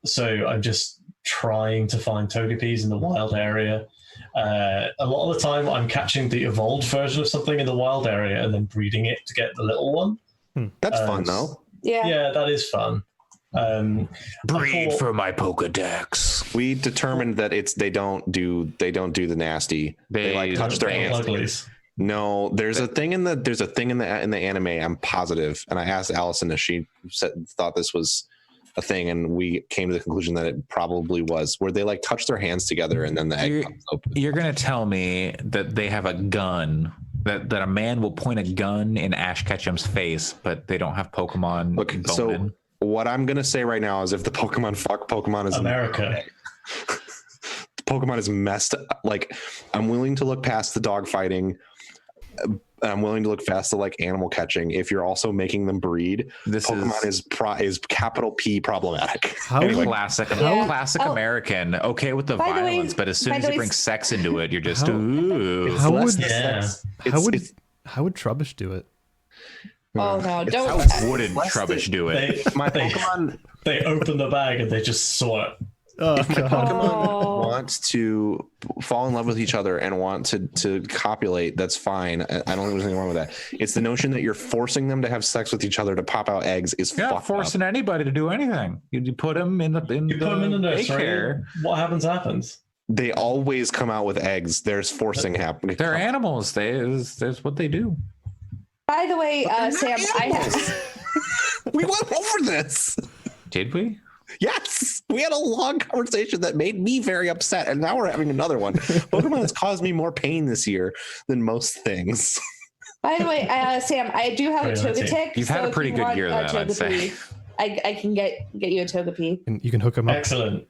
So I'm just trying to find Togepis in the wild area. A lot of the time, I'm catching the evolved version of something in the wild area and then breeding it to get the little one. That's fun though. Yeah, that is fun. Breed for my Pokedex. We determined that they don't do the nasty. They like touch their hands. Uglies. No, there's a thing in the anime. I'm positive, and I asked Allison if she thought this was a thing, and we came to the conclusion that it probably was, where they like touch their hands together and then the egg comes open. You're gonna tell me that they have a gun, that a man will point a gun in Ash Ketchum's face, but they don't have Pokemon. Look, so what I'm gonna say right now is, if the Pokemon is America. Pokemon is messed up. Like, I'm willing to look past the dog fighting. I'm willing to look past the like animal catching. If you're also making them breed, Pokemon is capital P problematic. Classic American. Okay with the violence, but as soon as you bring sex into it, you're just ooh. How would Trubbish do it? Oh no! Don't. How wouldn't Trubbish do it? Pokemon. They open the bag and they just saw it. If my Pokemon wants to fall in love with each other and want to copulate, that's fine. I don't think there's anything wrong with that. It's the notion that you're forcing them to have sex with each other to pop out eggs is fucked forcing up. Anybody to do anything. You put them in the nursery. What happens. They always come out with eggs. There's forcing happening. They're animals. There's what they do. By the way, Sam, we went over this. Did we? Yes, we had a long conversation that made me very upset, and now we're having another one. Pokemon has caused me more pain this year than most things. By the way, Sam, I do have a Togetic. You've had a pretty good year, then, I'd say. I can get you a Togepi. And you can hook them up. Excellent.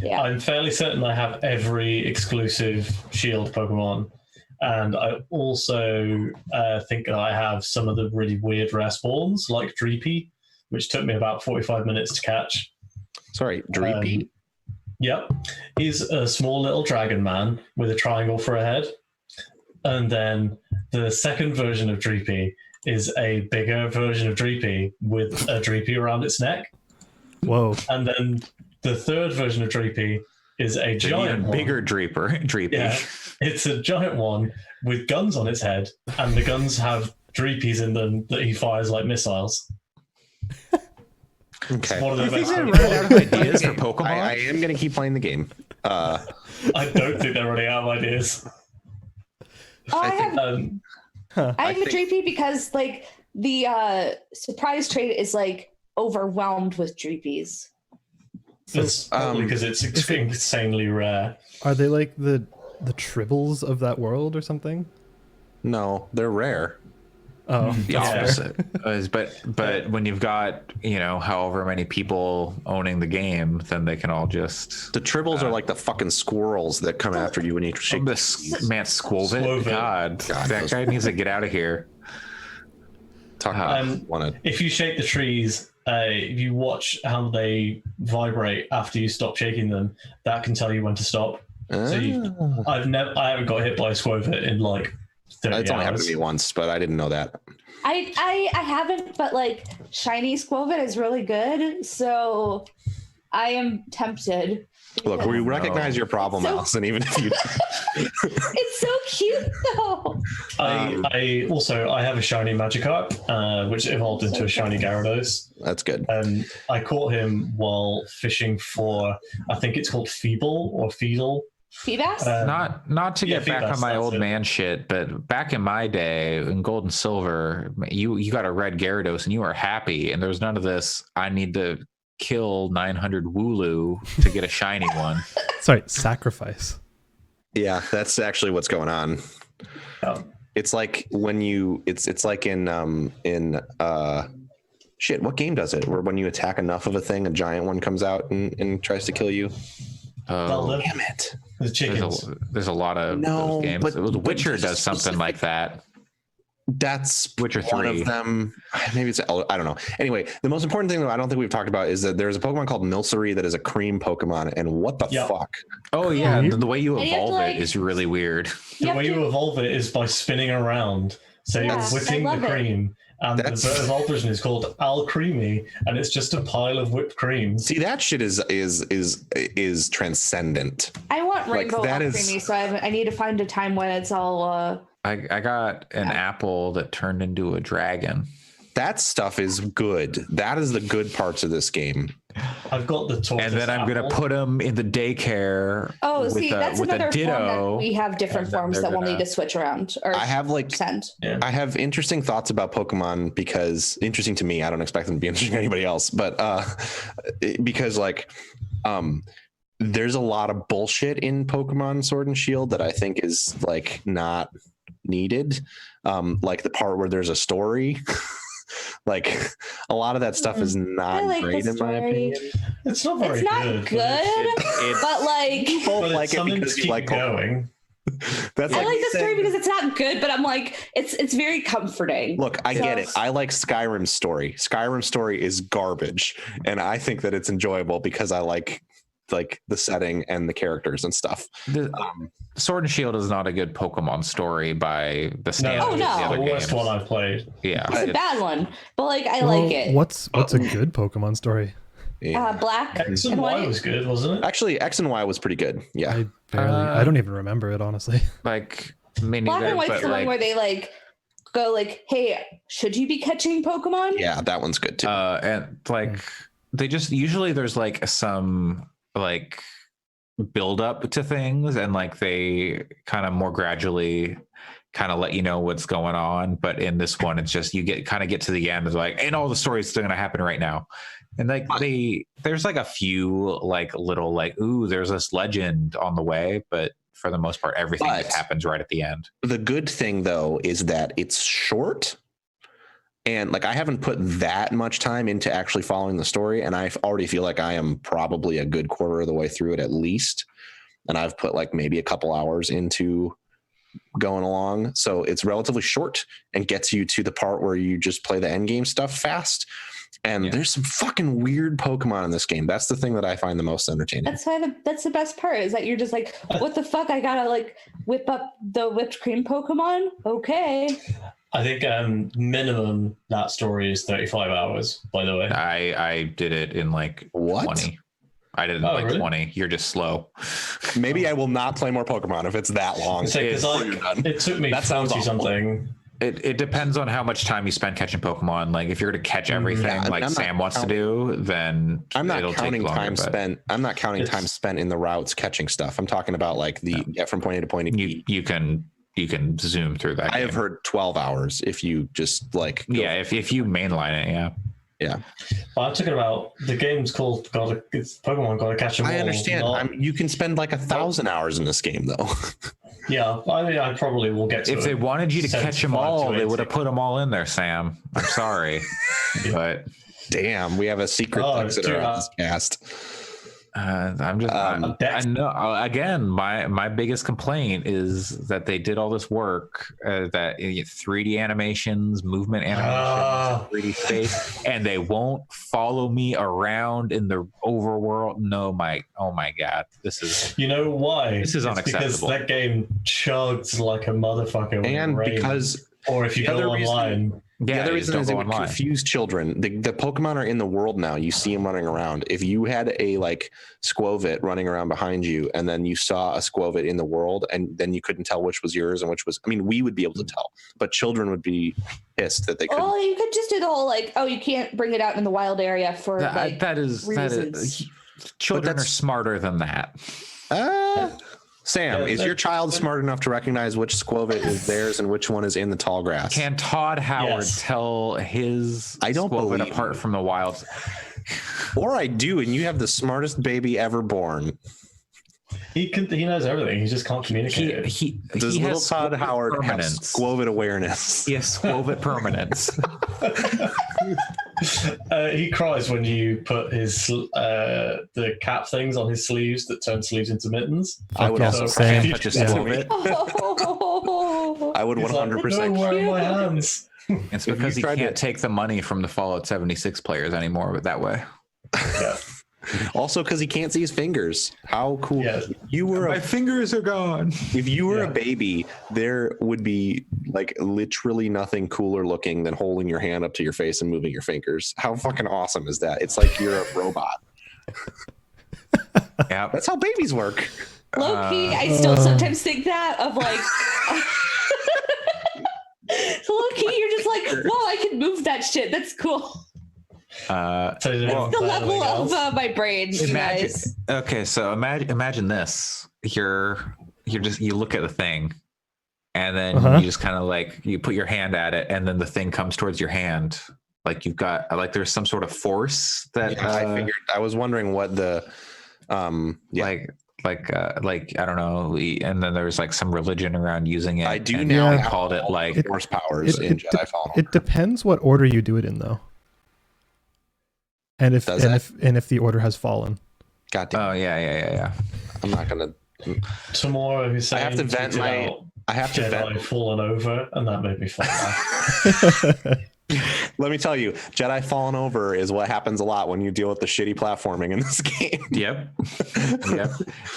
Yeah. I'm fairly certain I have every exclusive Shield Pokemon, and I also think I have some of the really weird rare spawns, like Dreepy, which took me about 45 minutes to catch. Sorry, Dreepy? Yep. He's a small little dragon man with a triangle for a head. And then the second version of Dreepy is a bigger version of Dreepy with a Dreepy around its neck. Whoa. And then the third version of Dreepy is a giant one. Bigger Dreepy. Yeah, it's a giant one with guns on its head, and the guns have Dreepies in them that he fires like missiles. Okay. One of the best run out of ideas for Pokemon? I am going to keep playing the game. I don't think they're running out of ideas. I have a Dreepy because like the surprise trait is like overwhelmed with Dreepies. It's probably because it's insanely rare. Are they like the Tribbles of that world or something? No, they're rare. Oh, the opposite. But when you've got, however many people owning the game, then they can all just... The Tribbles are like the fucking squirrels that come after you when you shake this man Squovit. God, that guy needs to get out of here. If you shake the trees, if you watch how they vibrate after you stop shaking them, that can tell you when to stop. So I haven't got hit by a Squovit in like 30 It's only hours. happened to me once, but I didn't know that. I haven't, but like shiny Squovit is really good, so I am tempted. Look, we recognize your problem, Allison, even if you... It's so cute though. I have a shiny Magikarp, which evolved into a shiny Gyarados. That's good. I caught him while fishing for, I think it's called Feeble or Feedle. Feebas? Not to get back Feebas, on my old it. man shit, but back in my day in Gold and Silver, you got a red Gyarados and you were happy, and there was none of this. I need to kill 900 Wooloo to get a shiny one. Sorry, sacrifice. Yeah, that's actually what's going on. Oh. It's like when you it's like in shit, what game does it? Where when you attack enough of a thing, a giant one comes out and tries to kill you. Oh, damn it. The chickens. There's a lot of those games. but The Witcher does something like that. That's Witcher one 3. of them. Maybe it's, I don't know. Anyway, the most important thing that I don't think we've talked about is that there's a Pokemon called Milcery that is a cream Pokemon, and what the fuck? Oh yeah, the way you And you have evolve to, it is really weird. The way you evolve it is by spinning around. So you're Yes, whipping I the love it. cream, And the evolved version is called Al Creamy, and it's just a pile of whipped cream. See, that shit is transcendent. I want Like, rainbow that Al is- Creamy, so I need to find a time when it's all. I got an apple that turned into a dragon. That stuff is good. That is the good parts of this game. I've got the tortoise And then I'm going to apple. put them in the daycare. Oh, with see, a, that's with another a form ditto. that we have different and then forms they're that we'll gonna- need to switch around or I have like send. Yeah. I have interesting thoughts about Pokemon because interesting to me. I don't expect them to be interesting to anybody else, but because like there's a lot of bullshit in Pokemon Sword and Shield that I think is like not needed. Like the part where there's a story. Like a lot of that stuff is not I like great the in my story. opinion. It's not very It's not good. good, but like. Both But like it's it something to because you keep like Pokemon. going. That's I like like the story saying- because it's not good, but I'm like, it's very comforting. Look, I get it. So- I like Skyrim's story. Skyrim's story is garbage, and I think that it's enjoyable because I like the setting and the characters and stuff. The Sword and Shield is not a good Pokemon story by the standards Oh, of no. the other the games. worst one I've played. Yeah. It's a bad one, but like I Well, like it. What's a good Pokemon story? Yeah. Black X and and Y white. was good, wasn't it? Actually, X and Y was pretty good. Yeah, I don't even remember it, honestly. Like, me Black neither, and white's but the one like, where they like go like, hey, should you be catching Pokemon? yeah, that one's good too. and like they just usually there's like some like build up to things, and like they kind of more gradually kind of let you know what's going on. But in this one, it's just you get to the end, it's like, and all the stories still gonna happen right now. And like there's like a few like little like, ooh, there's this legend on the way, but for the most part, everything But- just happens right at the end. The good thing though is that it's short, and like I haven't put that much time into actually following the story, and I already feel like I am probably a good quarter of the way through it at least, and I've put like maybe a couple hours into going along. So it's relatively short and gets you to the part where you just play the end game stuff fast. And Yeah. there's some fucking weird Pokemon in this game. That's the thing that I find the most entertaining. That's why that's the best part is that you're just like, what the fuck? I gotta like whip up the whipped cream Pokemon. Okay. I think minimum that story is 35 hours, by the way. I did it in like What? 20. I did it in Oh, like really? 20. You're just slow. Maybe I will not play more Pokemon if it's that long. Because It's- it took me That sounds 40 awful. something. It depends on how much time you spend catching Pokemon. Like if you're going to catch everything Yeah, like I'm not Sam wants to counting- do, then I'm not it'll counting take longer, time but spent. I'm not counting time It's- spent in the routes catching stuff. I'm talking about like the get from point A to point B. You can zoom through that. I have game. heard 12 hours if you just like go- Yeah, if you mainline it, yeah. But I'm talking about the game's called it's Pokemon Gotta Catch 'Em All. I understand. not- You can spend like 1,000 hours in this game though. yeah, I mean, I probably will get to If it. they wanted you to catch them 75 to all, they 80. would have put them all in there, Sam. I'm sorry, but Damn, we have a secret Oh, exit dude, on this cast. I'm just. I know. Again, my biggest complaint is that they did all this work, that 3D animations, movement animations, 3D space, and they won't follow me around in the overworld. No, oh my God, this is. You know why? This is It's because unacceptable. that game chugs like a motherfucker. when it And rains. because or if you the go other reason- online, the Yeah, other you just reason don't is it go would online. confuse children. The Pokemon are in the world now. You see them running around. If you had a like Squovit running around behind you, and then you saw a Squovit in the world, and then you couldn't tell which was yours and which was. I mean, we would be able to tell, but children would be pissed that they couldn't. Well, you could just do the whole like, oh, you can't bring it out in the wild area for like that is reasons. children are that's- smarter than that. Sam, Yeah, is your child smart enough to recognize which Squovit is theirs and which one is in the tall grass? Can Todd Howard Yes. tell his I don't Squovit believe apart you. from the wild? Or I do, and you have the smartest baby ever born. he knows everything. He just can't communicate. He Does little has Todd Squovit Howard have permanence. Squovit awareness? He has Squovit permanence. He cries when you put his the cap things on his sleeves that turn sleeves into mittens. I would Yeah, also same. Touch his Yeah. Squovit. I would He's like, 100%. no, where are my hands? It's If because you he tried can't to- take the money from the Fallout 76 players anymore, but that way. Yeah. Also, because he can't see his fingers. How cool! Yeah. You were My fingers are gone. if you were Yeah. a baby, there would be like literally nothing cooler looking than holding your hand up to your face and moving your fingers. How fucking awesome is that? It's like you're a robot. Yeah. That's how babies work. Low key, I still sometimes think that of like. So low key, you're just like, whoa, I can move that shit. That's cool. So you Well, didn't The play level anything of else? my brain, you Imagine. guys. Okay, so imagine this. You're just you look at the thing, and then you just kind of like you put your hand at it, and then the thing comes towards your hand. Like you've got like there's some sort of force that I figured. I was wondering what the like I don't know, and then there's like some religion around using it. I do and now they have called it like force powers in Jedi Fallen Order. It depends what order you do it in, though, and if Does and it? if the order has fallen. God damn, oh yeah. I'm not gonna. Tomorrow, who's I saying have to vent my. I have to Jedi vent. fallen over, and that made me laugh. Let me tell you, Jedi Fallen Over is what happens a lot when you deal with the shitty platforming in this game. Yep.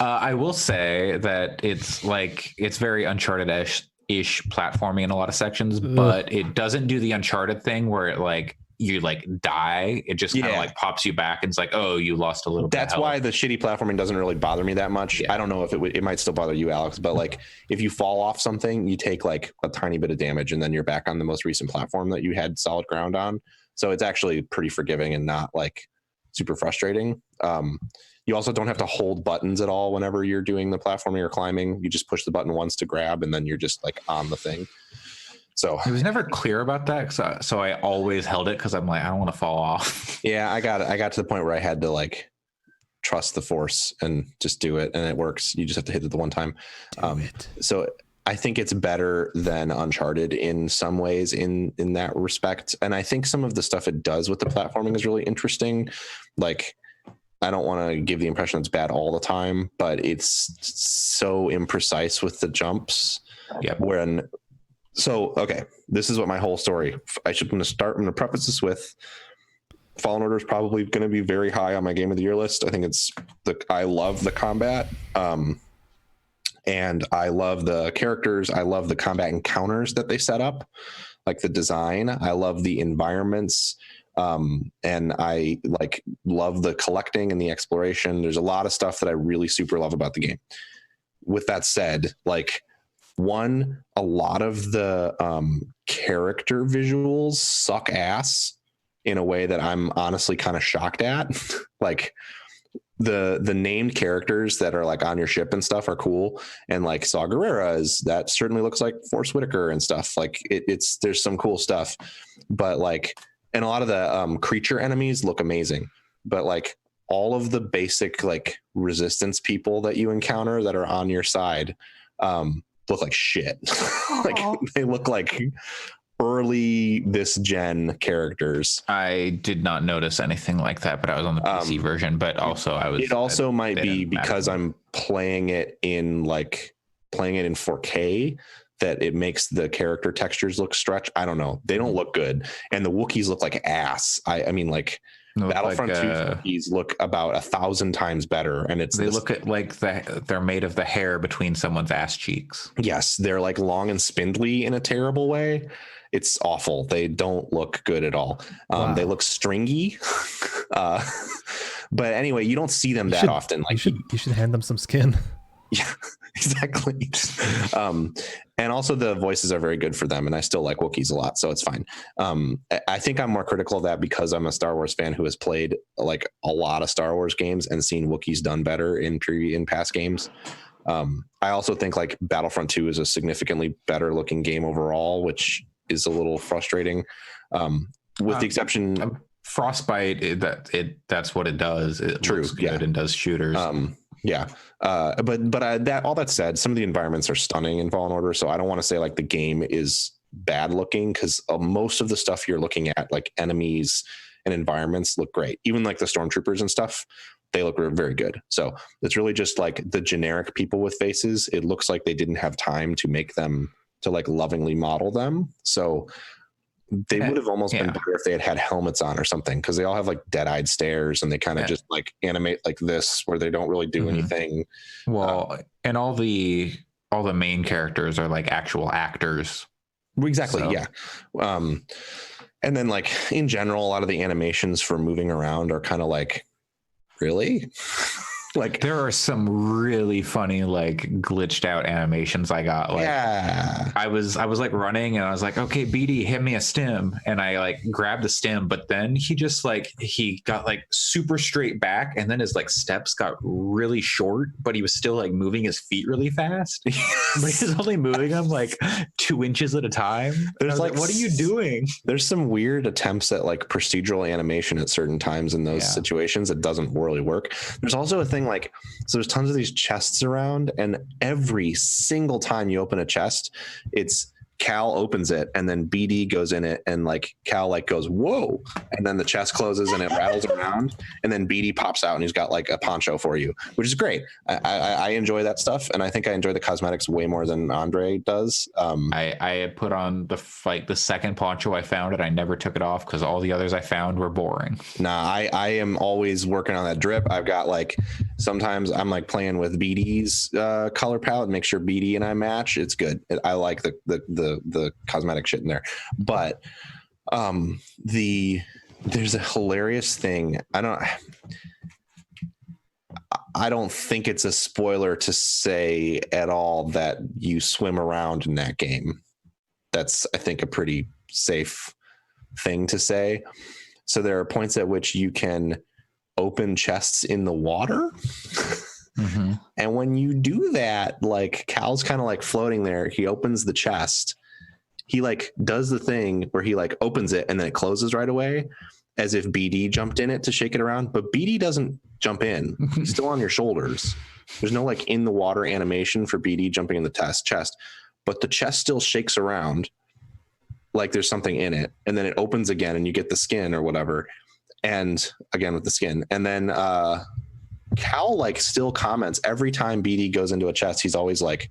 I will say that it's very Uncharted-ish platforming in a lot of sections, but it doesn't do the Uncharted thing where it like you like die. It just kind of Yeah. like pops you back and it's like, oh, you lost a little bit. That's of health. why the shitty platforming doesn't really bother me that much. Yeah. I don't know if it might still bother you, Alex, but like if you fall off something, you take like a tiny bit of damage and then you're back on the most recent platform that you had solid ground on. So it's actually pretty forgiving and not like super frustrating. You also don't have to hold buttons at all whenever you're doing the platforming or climbing. You just push the button once to grab and then you're just like on the thing. So I was never clear about that, so I always held it because I'm like, I don't want to fall off. yeah, I got to the point where I had to like trust the force and just do it, and it works. You just have to hit it the one time. So I think it's better than Uncharted in some ways in that respect. And I think some of the stuff it does with the platforming is really interesting. Like, I don't want to give the impression it's bad all the time, but it's so imprecise with the jumps. Yep. Okay, this is what my whole story. I'm going to preface this with Fallen Order is probably going to be very high on my Game of the Year list. I think I love the combat. And I love the characters. I love the combat encounters that they set up, like the design. I love the environments. And I love the collecting and the exploration. There's a lot of stuff that I really super love about the game. With that said, a lot of the character visuals suck ass in a way that I'm honestly kind of shocked at. Like the named characters that are like on your ship and stuff are cool, and like Saw Gerrera that certainly looks like Forrest Whitaker and stuff. Like there's some cool stuff, but and a lot of the creature enemies look amazing, but like all of the basic like resistance people that you encounter that are on your side look like shit. Like they look like early this gen characters. I did not notice anything like that, but I was on the PC version. But also, It also might be because I'm playing it in 4K that it makes the character textures look stretched. I don't know. They don't look good, and the Wookiees look like ass. I mean, Battlefront 2 Wookiees look about 1,000 times better, and look at like they're made of the hair between someone's ass cheeks. Yes, they're like long and spindly in a terrible way. It's awful. They don't look good at all. Wow. They look stringy. But anyway, you don't see them that often. Like you should hand them some skin. Yeah, exactly. And also the voices are very good for them, and I still like Wookiees a lot, so it's fine. I think I'm more critical of that because I'm a Star Wars fan who has played like a lot of Star Wars games and seen Wookiees done better in past games. I also think like Battlefront 2 is a significantly better looking game overall, which is a little frustrating. With the exception, Frostbite, that's what it does. It looks good and does shooters. But all that said, some of the environments are stunning in Fallen Order, so I don't want to say like the game is bad looking, because most of the stuff you're looking at, like enemies and environments, look great. Even like the stormtroopers and stuff, they look very good. So it's really just like the generic people with faces. It looks like they didn't have time to make them, to like lovingly model them. So They would have almost been Yeah. better if they had had helmets on or something, because they all have like dead-eyed stares and they kind of just like animate like this, where they don't really do anything. Well, and all the main characters are like actual actors. Exactly. So- Yeah. And then like in general, a lot of the animations for moving around are kind of like, really? Like, There are some really funny like glitched out animations I got. Like, yeah. I was like running and I was like, okay, BD, hit me a stim, and I like grabbed the stim, but then he just like he got like super straight back, and then his like steps got really short, but he was still like moving his feet really fast. But he's only moving them like 2 inches at a time. There's There's like, like what are you doing? There's some weird attempts at like procedural animation at certain times in those Yeah. situations. It doesn't really work. There's also a thing like, so there's tons of these chests around, and every single time you open a chest, it's Cal opens it and then BD goes in it, and like Cal like goes, whoa, and then the chest closes and it rattles around, and then BD pops out and he's got like a poncho for you, which is great. I enjoy that stuff, and I think I enjoy the cosmetics way more than Andre does. I put on the second poncho I found, and I never took it off because all the others I found were boring. Nah, I am always working on that drip. I've got like, sometimes I'm like playing with BD's color palette, make sure BD and I match. It's good. I like the cosmetic shit in there. But there's a hilarious thing. I don't think it's a spoiler to say at all that you swim around in that game. That's, I think, a pretty safe thing to say. So there are points at which you can open chests in the water. Mm-hmm. And when you do that, like Cal's kind of like floating there. He opens the chest. He like does the thing where he like opens it and then it closes right away, as if BD jumped in it to shake it around. But BD doesn't jump in. He's still on your shoulders. There's no like in the water animation for BD jumping in the chest, but the chest still shakes around like there's something in it. And then it opens again and you get the skin or whatever. And again with the skin. And then Cal like still comments every time BD goes into a chest. He's always like,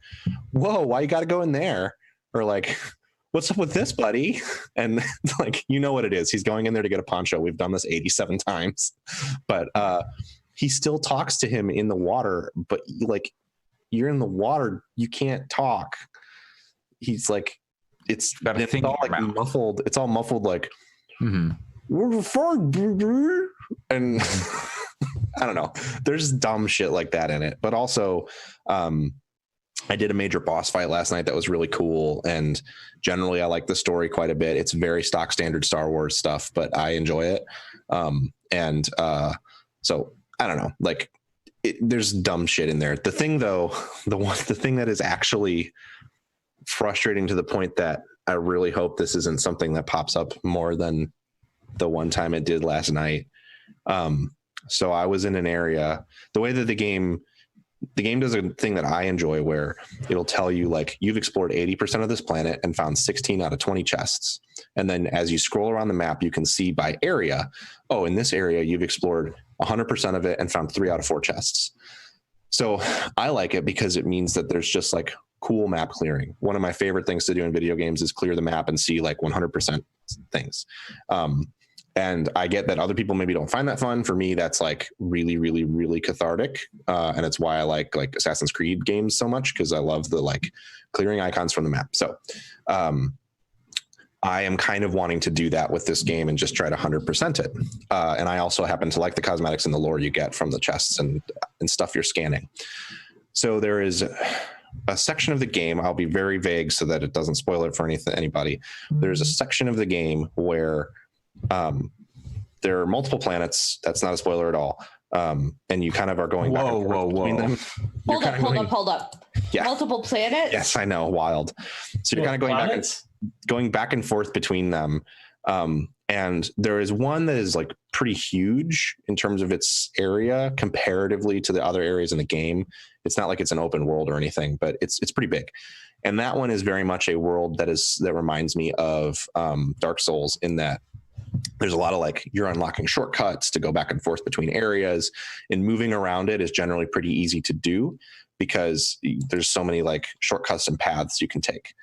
whoa, why you got to go in there? Or like, what's up with this, buddy? And like, you know what it is. He's going in there to get a poncho. We've done this 87 times, but he still talks to him in the water, but like, you're in the water, you can't talk. He's like, it's all like muffled. It's all muffled. Like, and I don't know. There's dumb shit like that in it, but also, I did a major boss fight last night that was really cool, and generally I like the story quite a bit. It's very stock standard Star Wars stuff, but I enjoy it. So I don't know, like there's dumb shit in there. The thing though, the thing that is actually frustrating to the point that I really hope this isn't something that pops up more than the one time it did last night. So I was in an area, the way that the game does a thing that I enjoy where it'll tell you like you've explored 80% of this planet and found 16 out of 20 chests. And then as you scroll around the map, you can see by area, oh, in this area, you've explored 100% of it and found 3 out of 4 chests. So I like it because it means that there's just like cool map clearing. One of my favorite things to do in video games is clear the map and see like 100% things. And I get that other people maybe don't find that fun. For me, that's like really, really, really cathartic. And it's why I like Assassin's Creed games so much, because I love the like clearing icons from the map. So I am kind of wanting to do that with this game and just try to 100% it. And I also happen to like the cosmetics and the lore you get from the chests and stuff you're scanning. So there is a section of the game, I'll be very vague so that it doesn't spoil it for anybody. There's a section of the game where there are multiple planets. That's not a spoiler at all. And you kind of are going back and forth between them. Hold up. Yeah. Multiple planets? Yes, I know. Wild. So you're kind of going back and forth between them. And there is one that is like pretty huge in terms of its area comparatively to the other areas in the game. It's not like it's an open world or anything, but it's pretty big. And that one is very much a world that reminds me of Dark Souls, in that there's a lot of like you're unlocking shortcuts to go back and forth between areas, and moving around it is generally pretty easy to do because there's so many like shortcuts and paths you can take.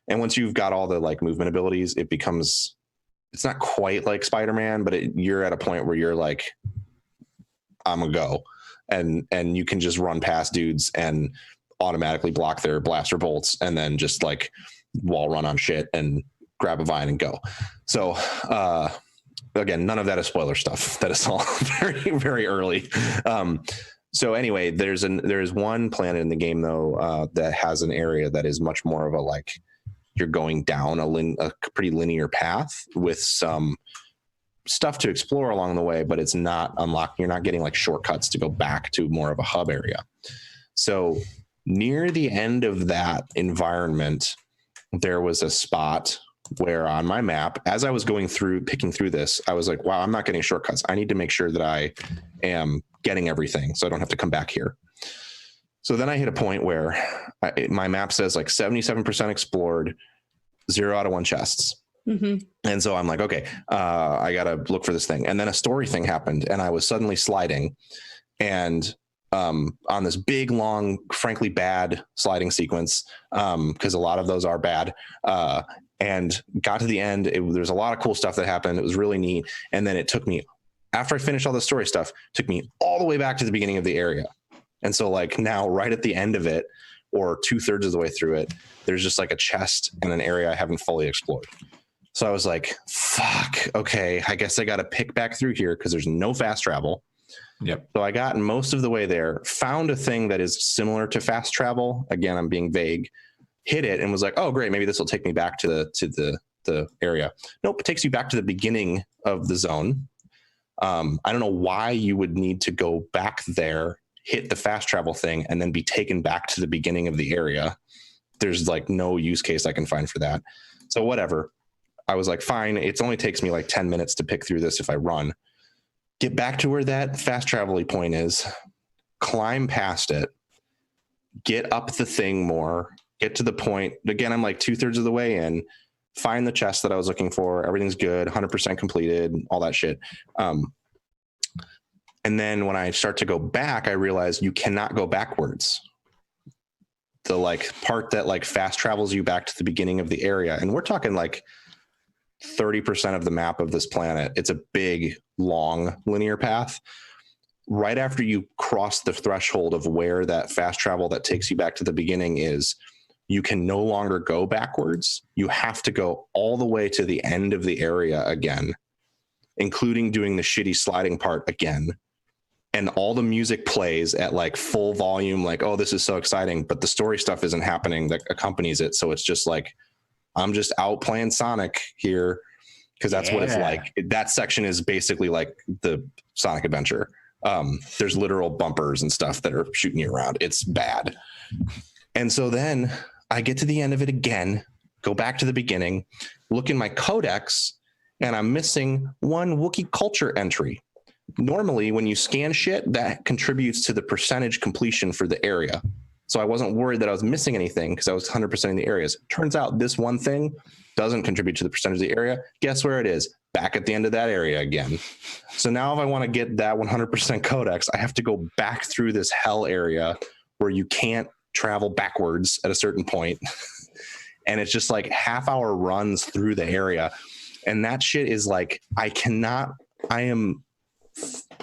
And once you've got all the like movement abilities, it becomes it's not quite like Spider-Man, but you're at a point where you're like, I'm gonna go, and you can just run past dudes and automatically block their blaster bolts, and then just like wall run on shit and grab a vine and go. So again, none of that is spoiler stuff. That is all very, very early. So anyway, there's one planet in the game though that has an area that is much more of a like, you're going down a pretty linear path with some stuff to explore along the way, but it's not unlocked. You're not getting like shortcuts to go back to more of a hub area. So near the end of that environment, there was a spot where on my map, as I was picking through this, I was like, wow, I'm not getting shortcuts. I need to make sure that I am getting everything so I don't have to come back here. So then I hit a point where my map says like 77% explored, 0 out of 1 chests. Mm-hmm. And so I'm like, okay, I got to look for this thing. And then a story thing happened and I was suddenly sliding and on this big, long, frankly bad sliding sequence, because a lot of those are bad, and got to the end. There's a lot of cool stuff that happened. It was really neat. And then it took me, after I finished all the story stuff, took me all the way back to the beginning of the area. And so like now right at the end of it, or 2/3 of the way through it, there's just like a chest in an area I haven't fully explored. So I was like, fuck, okay, I guess I got to pick back through here because there's no fast travel. Yep. So I got most of the way there, found a thing that is similar to fast travel. Again, I'm being vague, hit it and was like, oh, great, maybe this will take me back to the area. Nope, it takes you back to the beginning of the zone. I don't know why you would need to go back there, hit the fast travel thing, and then be taken back to the beginning of the area. There's like no use case I can find for that. So whatever. I was like, fine, it only takes me like 10 minutes to pick through this if I run. Get back to where that fast travel point is, climb past it, get up the thing more, get to the point. Again, I'm like 2/3 of the way in, find the chest that I was looking for. Everything's good, 100% completed, all that shit. And then when I start to go back, I realize you cannot go backwards. The like part that like fast travels you back to the beginning of the area. And we're talking like 30% of the map of this planet. It's a big, long linear path. Right after you cross the threshold of where that fast travel that takes you back to the beginning is, you can no longer go backwards. You have to go all the way to the end of the area again, including doing the shitty sliding part again. And all the music plays at like full volume, like, oh, this is so exciting, but the story stuff isn't happening that accompanies it. So it's just like, I'm just out playing Sonic here because that's what it's like. That section is basically like the Sonic Adventure. There's literal bumpers and stuff that are shooting you around. It's bad. And so then I get to the end of it again, go back to the beginning, look in my codex, and I'm missing one Wookiee culture entry. Normally, when you scan shit, that contributes to the percentage completion for the area. So I wasn't worried that I was missing anything because I was 100% in the areas. Turns out this one thing doesn't contribute to the percentage of the area. Guess where it is? Back at the end of that area again. So now if I want to get that 100% codex, I have to go back through this hell area where you can't travel backwards at a certain point. And it's just like half-hour runs through the area. And that shit is like, I am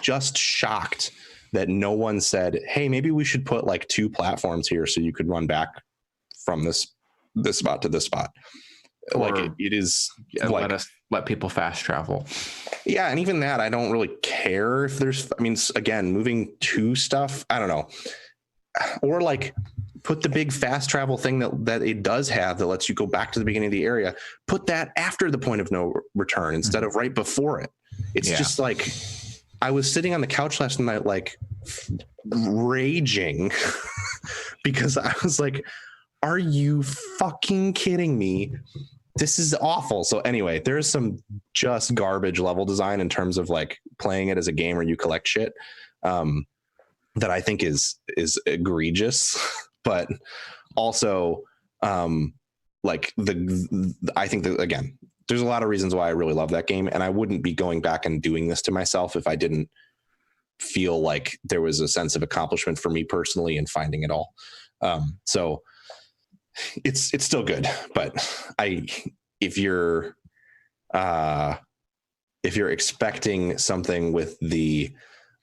just shocked that no one said, hey, maybe we should put like 2 platforms here so you could run back from this spot to this spot. Or like it is like, let people fast travel. Yeah. And even that, I don't really care if there's, I mean, again, moving to stuff, I don't know. Or like put the big fast travel thing that it does have that lets you go back to the beginning of the area, put that after the point of no return instead of right before it. It's just like, I was sitting on the couch last night, like raging because I was like, are you fucking kidding me? This is awful. So anyway, there's some just garbage level design in terms of like playing it as a game where you collect shit that I think is egregious, but also like I think that, again, there's a lot of reasons why I really love that game, and I wouldn't be going back and doing this to myself if I didn't feel like there was a sense of accomplishment for me personally in finding it all. So it's still good, but if you're if you're expecting something with the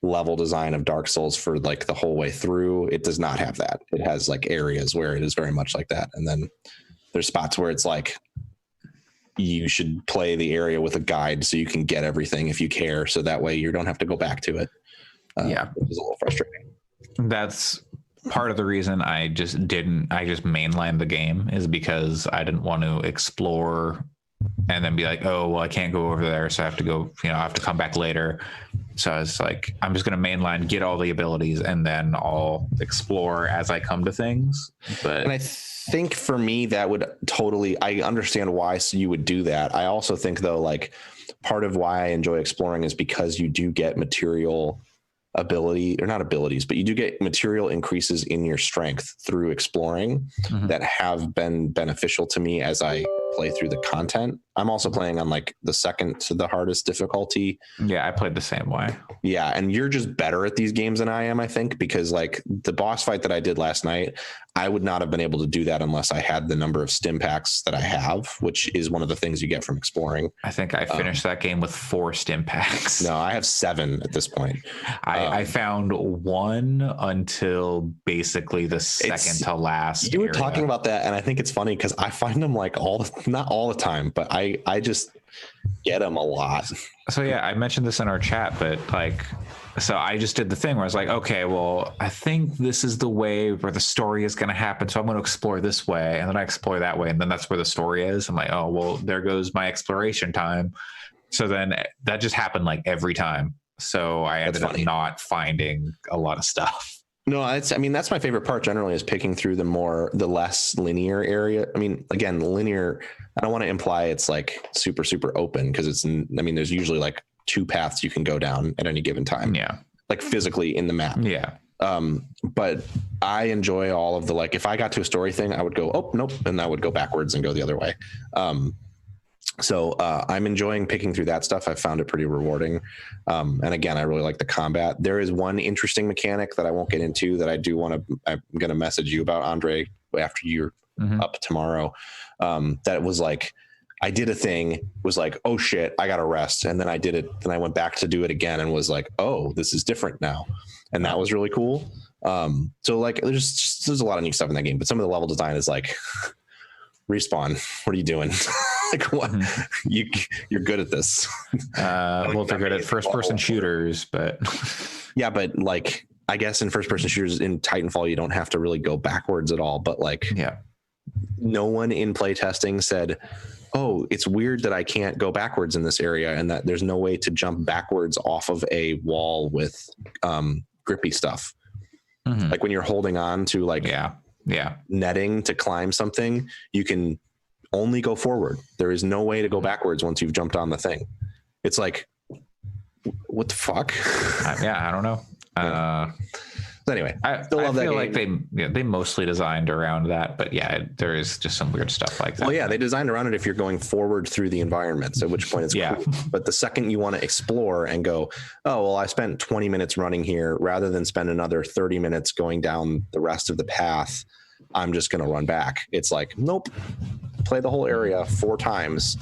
level design of Dark Souls for like the whole way through, it does not have that. It has like areas where it is very much like that, and then there's spots where it's like you should play the area with a guide so you can get everything if you care, so that way you don't have to go back to it. Which is a little frustrating. That's part of the reason I just mainlined the game, is because I didn't want to explore and then be like, oh, well, I can't go over there, so I have to go, I have to come back later. So I was like, I'm just going to mainline, get all the abilities, and then I'll explore as I come to things. But and I think for me, that would totally, I understand why you would do that. I also think, though, like part of why I enjoy exploring is because you do get material ability, or not abilities, but you do get material increases in your strength through exploring that have been beneficial to me as I play through the content. I'm also playing on like the second to the hardest difficulty. Yeah, I played the same way. Yeah, and you're just better at these games than I am, I think, because like the boss fight that I did last night, I would not have been able to do that unless I had the number of stim packs that I have, which is one of the things you get from exploring. I think I finished that game with 4 stim packs. No, I have 7 at this point. I found 1 until basically the second to last. You were talking about that, and I think it's funny because I find them like not all the time, but I just get them a lot. So yeah, I mentioned this in our chat, but like, so I just did the thing where I was like, okay, well, I think this is the way where the story is going to happen, so I'm going to explore this way, and then I explore that way, and then that's where the story is. I'm like, oh, well, there goes my exploration time. So then that just happened like every time. So I ended up not finding a lot of stuff. No, that's my favorite part generally, is picking through the less linear area. I mean, again, linear, I don't want to imply it's like super, super open, because there's usually like 2 paths you can go down at any given time. Yeah. Like physically in the map. Yeah. But I enjoy all of the, like, if I got to a story thing, I would go, oh, nope. And I would go backwards and go the other way. So I'm enjoying picking through that stuff. I found it pretty rewarding. And again, I really like the combat. There is one interesting mechanic that I won't get into that I'm going to message you about, Andre, after you're up tomorrow. That was like, I did a thing, was like, oh shit, I got to rest. And then I did it. Then I went back to do it again and was like, oh, this is different now. And that was really cool. So like, there's a lot of new stuff in that game, but some of the level design is like, Respawn, what are you doing? Like, what? You're good at this. Well, they're good at first-person shooters, but yeah, but like, I guess in first-person shooters in Titanfall, you don't have to really go backwards at all. But like, yeah, no one in playtesting said, "Oh, it's weird that I can't go backwards in this area, and that there's no way to jump backwards off of a wall with grippy stuff." Like when you're holding on to like netting to climb something, you can only go forward. There is no way to go backwards once you've jumped on the thing. It's like, what the fuck? I don't know. So anyway, I feel like they mostly designed around that, but yeah, there is just some weird stuff like that. Well, yeah, they designed around it if you're going forward through the environments, at which point it's cool. But the second you want to explore and go, oh, well, I spent 20 minutes running here, rather than spend another 30 minutes going down the rest of the path, I'm just going to run back. It's like, nope, play the whole area 4 times.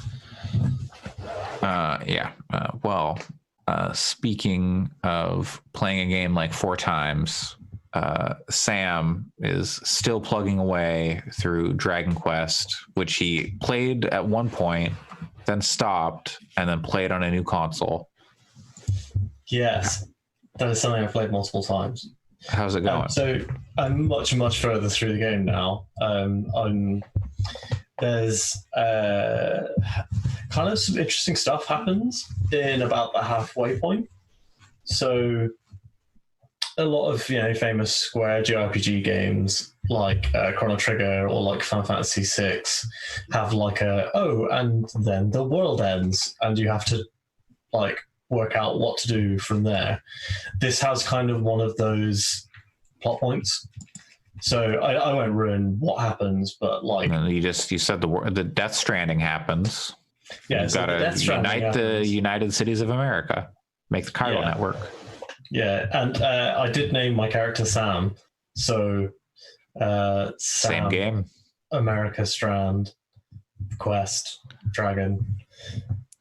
Speaking of playing a game like 4 times, Sam is still plugging away through Dragon Quest, which he played at one point, then stopped, and then played on a new console. Yes, that is something I've played multiple times. How's it going? So I'm much, much further through the game now. There's kind of some interesting stuff happens in about the halfway point. So a lot of famous Square JRPG games like Chrono Trigger or like Final Fantasy VI have like and then the world ends and you have to like work out what to do from there. This has kind of one of those plot points. So I won't ruin what happens, but like you said the Death Stranding happens. Yeah, you've got to unite the United Cities of America, make the chiral network. Yeah, and I did name my character Sam. So Sam, same game. America Strand, Quest, Dragon.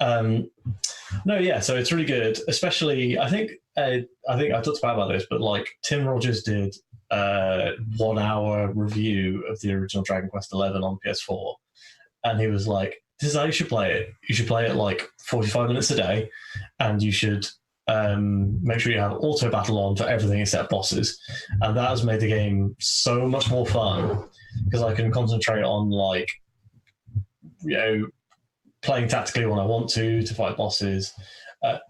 No, yeah. So it's really good. Especially, I think I talked about this, but like Tim Rogers did a 1 hour review of the original Dragon Quest XI on PS4, and he was like, "This is how you should play it. You should play it like 45 minutes a day, and you should make sure you have auto battle on for everything except bosses." And that has made the game so much more fun because I can concentrate on like, you know, playing tactically when I want to fight bosses,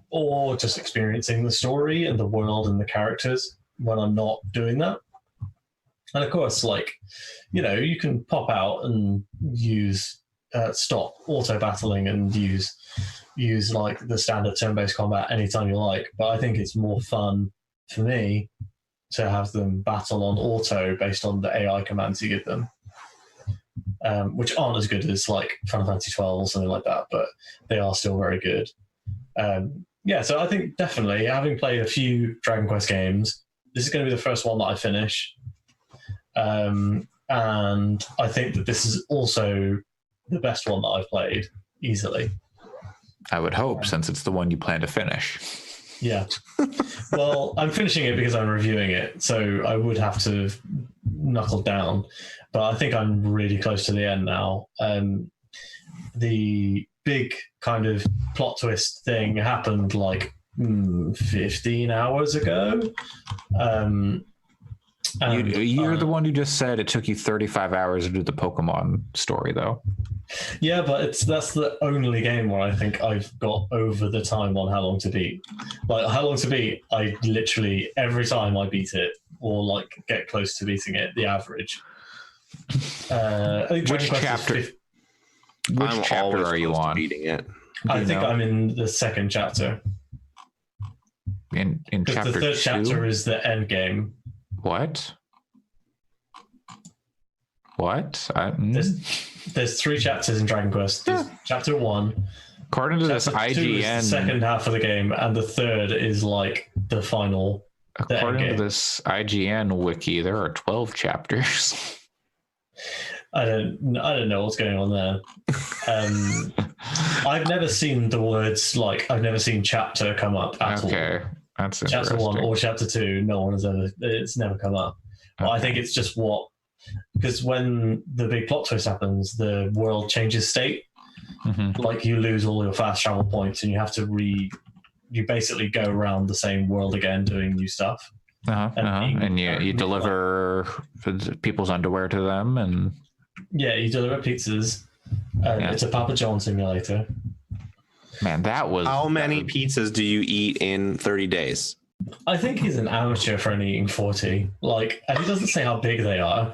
or just experiencing the story and the world and the characters when I'm not doing that. And of course, like, you know, you can pop out and use stop auto battling and use like the standard turn-based combat anytime you like. But I think it's more fun for me to have them battle on auto based on the AI commands you give them, which aren't as good as like Final Fantasy 12 or something like that, but they are still very good. Yeah, so I think definitely, having played a few Dragon Quest games, this is going to be the first one that I finish. And I think that this is also the best one that I've played, easily. I would hope, since it's the one you plan to finish. Yeah. Well, I'm finishing it because I'm reviewing it, so I would have to knuckle down. But I think I'm really close to the end now. The big kind of plot twist thing happened like 15 hours ago. You're the one who just said it took you 35 hours to do the Pokemon story, though. Yeah, but that's the only game where I think I've got over the time on How Long to Beat. Like, How Long to Beat, I literally, every time I beat it, or like get close to beating it, the average. I think Which chapter? Which chapter are you on? Beating it. I think I'm in the second chapter. In chapter the third 2? chapter is the end game. What? There's 3 chapters in Dragon Quest. There's chapter 1. According to this Chapter 2 is IGN, the second half of the game, and the third is like the final. according to this IGN wiki, there are 12 chapters. I don't know what's going on there. I've never seen the words like I've never seen chapter come up at all. Okay, that's Chapter 1 interesting. or chapter 2, no one has ever. It's never come up. But I think it's just because when the big plot twist happens, the world changes state. Mhm. Like you lose all your fast travel points, and you have to you basically go around the same world again, doing new stuff. And you deliver people's underwear to them, and Yeah, you deliver pizzas. It's a Papa John simulator. man, that was How many pizzas do you eat in 30 days? I think he's an amateur for only eating 40. Like, and he doesn't say how big they are.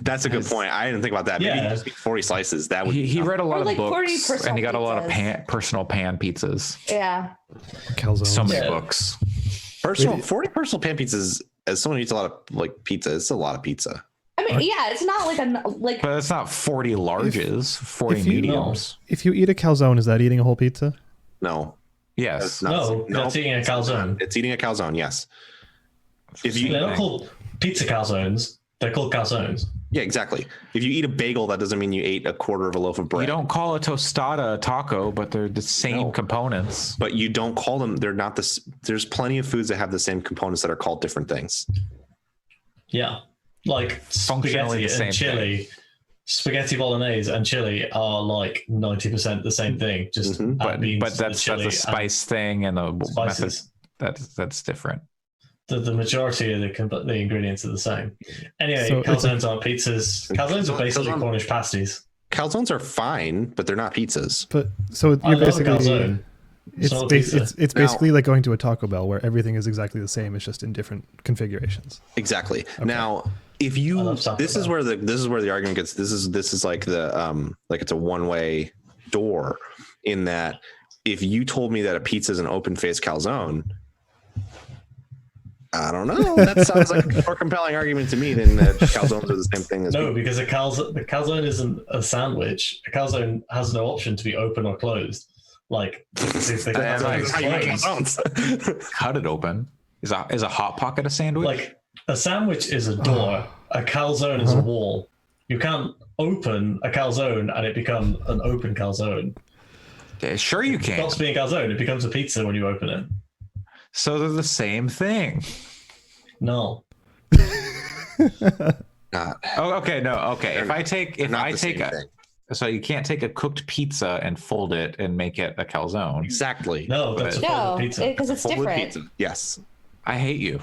That's a good point. I didn't think about that. Maybe Yeah. just eat 40 slices. That would he read a lot Or of like 40 books, personal and he got a lot of pizzas. personal pan pizzas. Yeah. Calzones. So many Yeah. books. 40 personal pan pizzas. As someone who eats a lot of like pizza, it's a lot of pizza. I mean, yeah, it's not like But it's not 40 larges, 40 if you- mediums. If you eat a calzone, is that eating a whole pizza? No, Yes. that's not. No, that's eating a calzone. It's eating a calzone. Yes. If you They're not called pizza calzones. They're called calzones. Yeah, exactly. If you eat a bagel, that doesn't mean you ate a quarter of a loaf of bread. You don't call a tostada a taco, but they're the same No. components. But you don't call them. They're not this. There's plenty of foods that have the same components that are called different things. Yeah. Like Functionally spaghetti the same and chili. Spaghetti bolognese and chili are like 90% the same thing. Just Mhm. add beans But to the that's chili a and spice thing and a method spices. that's different. The majority of the ingredients are the same. Anyway, So it's calzones aren't pizzas. Calzones are basically Calzone- Cornish pasties. Calzones are fine, but they're not pizzas. But so I you're love a basically calzone. it's not a bas- pizza. it's basically like going to a Taco Bell where everything is exactly the same. It's just in different configurations. Exactly. Now, if I you love Taco this is Bell. where the argument gets. This is like the like it's a one-way door in that if you told me that a pizza is an open-faced calzone, I don't know. That sounds like a more compelling argument to me than that calzones are the same thing as No, because the calzone isn't a sandwich. A calzone has no option to be open or closed. Like, if the That's calzone like is how you make closed, calzones. Cut it open. Is a hot pocket a sandwich? like a sandwich is a door. A calzone is a wall. You can't open a calzone and it become an open calzone. Sure, you can. Stops being calzone. It becomes a pizza when you open it. So they're the same thing. No. Not. Oh, okay, no, okay. If I take Thing. so you can't take a cooked pizza and fold it and make it a calzone. Exactly. No, that's a No, folded pizza. because it's Folded different. pizza. Yes. I hate you.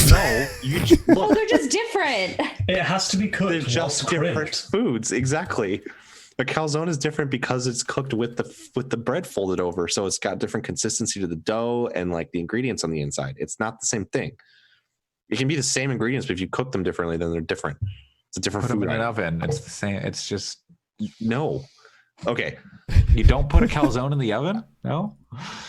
No, you Oh, they're just different. It has to be cooked. they're just whilst different crimped. foods. Exactly. A calzone is different because it's cooked with the bread folded over, so it's got different consistency to the dough and like the ingredients on the inside. It's not the same thing. It can be the same ingredients, but if you cook them differently, then they're different. It's a different Put them food in an item. oven. It's the same. It's just No. Okay. you don't put a calzone in the oven. No.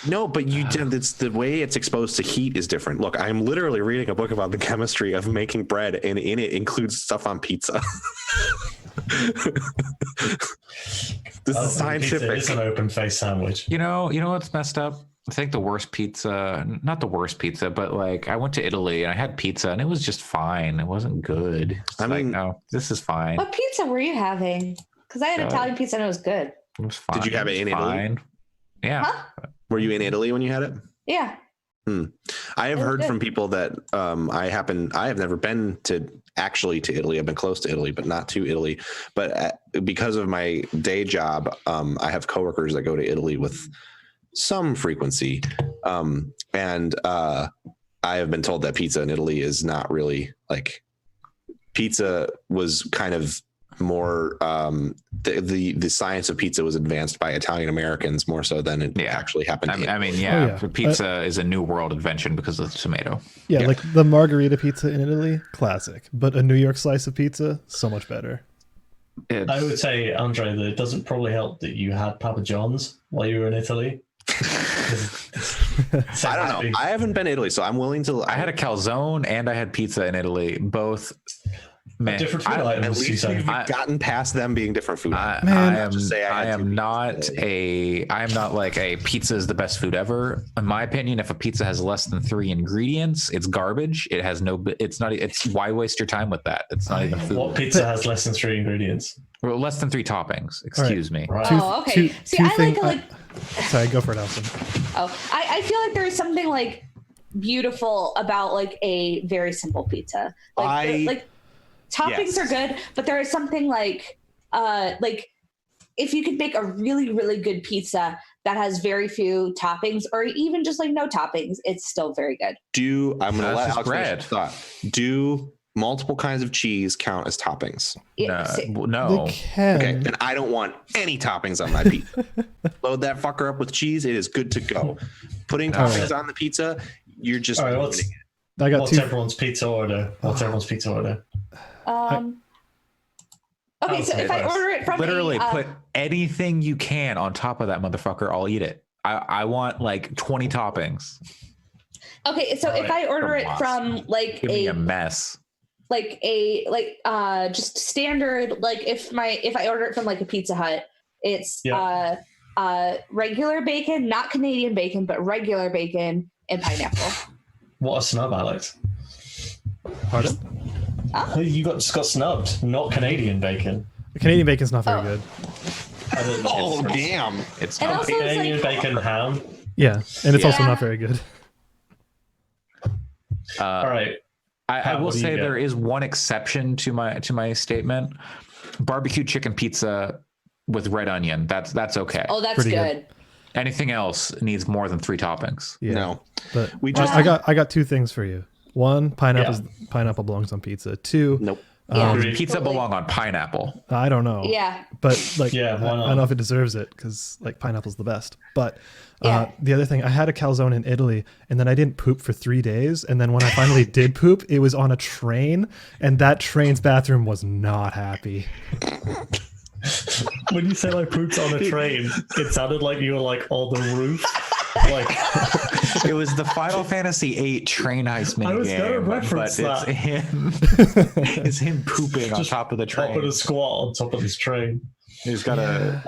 No, but you did. It's the way it's exposed to heat is different. Look, I'm literally reading a book about the chemistry of making bread, and in it includes stuff on pizza. This is scientific. It's an open face sandwich. You know what's messed up? I think the worst pizza, not the worst pizza, but like I went to Italy and I had pizza and it was just fine. It wasn't good. It's I mean- no, this is fine. What pizza were you having? Because I had Italian pizza and it was good. It was fine. Did you have it in Italy? Italy? Yeah. Huh? Were you in Italy when you had it? Yeah. I have It was heard good. from people that I have never been to Italy. I've been close to Italy, but not to Italy. But because of my day job, I have coworkers that go to Italy with some frequency. And I have been told that pizza in Italy is not really like pizza was kind of more the science of pizza was advanced by Italian Americans more so than it Yeah. actually happened. I mean, Oh, yeah, yeah. pizza is a new world invention because of the tomato. Yeah, Yeah. like the margarita pizza in Italy, classic. But a New York slice of pizza, so much better. It's, I would say, Andre, that it doesn't probably help that you had Papa John's while you were in Italy. I don't know. I haven't been to Italy, so I'm willing to. I had a calzone and I had pizza in Italy. Both, man. different food At items. You least say. we've gotten past them being different food. items. Man. I am not like a pizza is the best food ever. In my opinion, if a pizza has less than 3 ingredients, it's garbage. It has no. It's not. It's why waste your time with that? It's not even food. What pizza has less than 3 ingredients? Well, less than 3 toppings. Excuse me. Right. Oh, okay. See, I like it like. Sorry, go for it, Alison. Oh, I feel like there's something like beautiful about like a very simple pizza. Like toppings Yes. are good, but there is something like if you could make a really, really good pizza that has very few toppings or even just like no toppings, it's still very good. I'm going to That's let just Alex finish bread. his thought. Do multiple kinds of cheese count as toppings? No. They can. Okay, then I don't want any toppings on my pizza. Load that fucker up with cheese. It is good to go. Putting toppings on the pizza, you're just All right, ruining it. I got What's two. everyone's pizza order? Okay, so if I order it from Literally a, put anything you can on top of that motherfucker. I'll eat it. I want like 20 toppings. okay, so if I order it from like Give me a mess. just standard, like if I order it from like a Pizza Hut, it's Yeah. regular bacon, not Canadian bacon, but regular bacon and pineapple. What a snub, Alex. Pardon? You got snubbed, not Canadian bacon. The Canadian bacon's not very Oh. good. Oh, damn. It's And not also- it's Canadian like- bacon ham. Yeah, and it's also Yeah. not very good. All right. I Pat, will what do you say get? there is one exception to my statement. Barbecue chicken pizza with red onion. That's okay. Oh, that's Pretty good. Anything else needs more than 3 toppings. Yeah. No. But We just- I got 2 things for you. One, pineapple belongs on pizza. 2, Nope. Yeah. Agreed. Pizza Totally. belong on pineapple. I don't know. Yeah. But like, Yeah, why I not? don't know if it deserves it because like pineapple's the best. But Yeah. the other thing, I had a calzone in Italy, and then I didn't poop for 3 days, and then when I finally did poop, it was on a train, and that train's bathroom was not happy. When you say like poops on a train, it sounded like you were like on the roof. Like It was the Final Fantasy VIII train heist I was gonna minigame, but reference it's that. him. It's him pooping on Just top of the top of train. a squat on top of this train. He's got a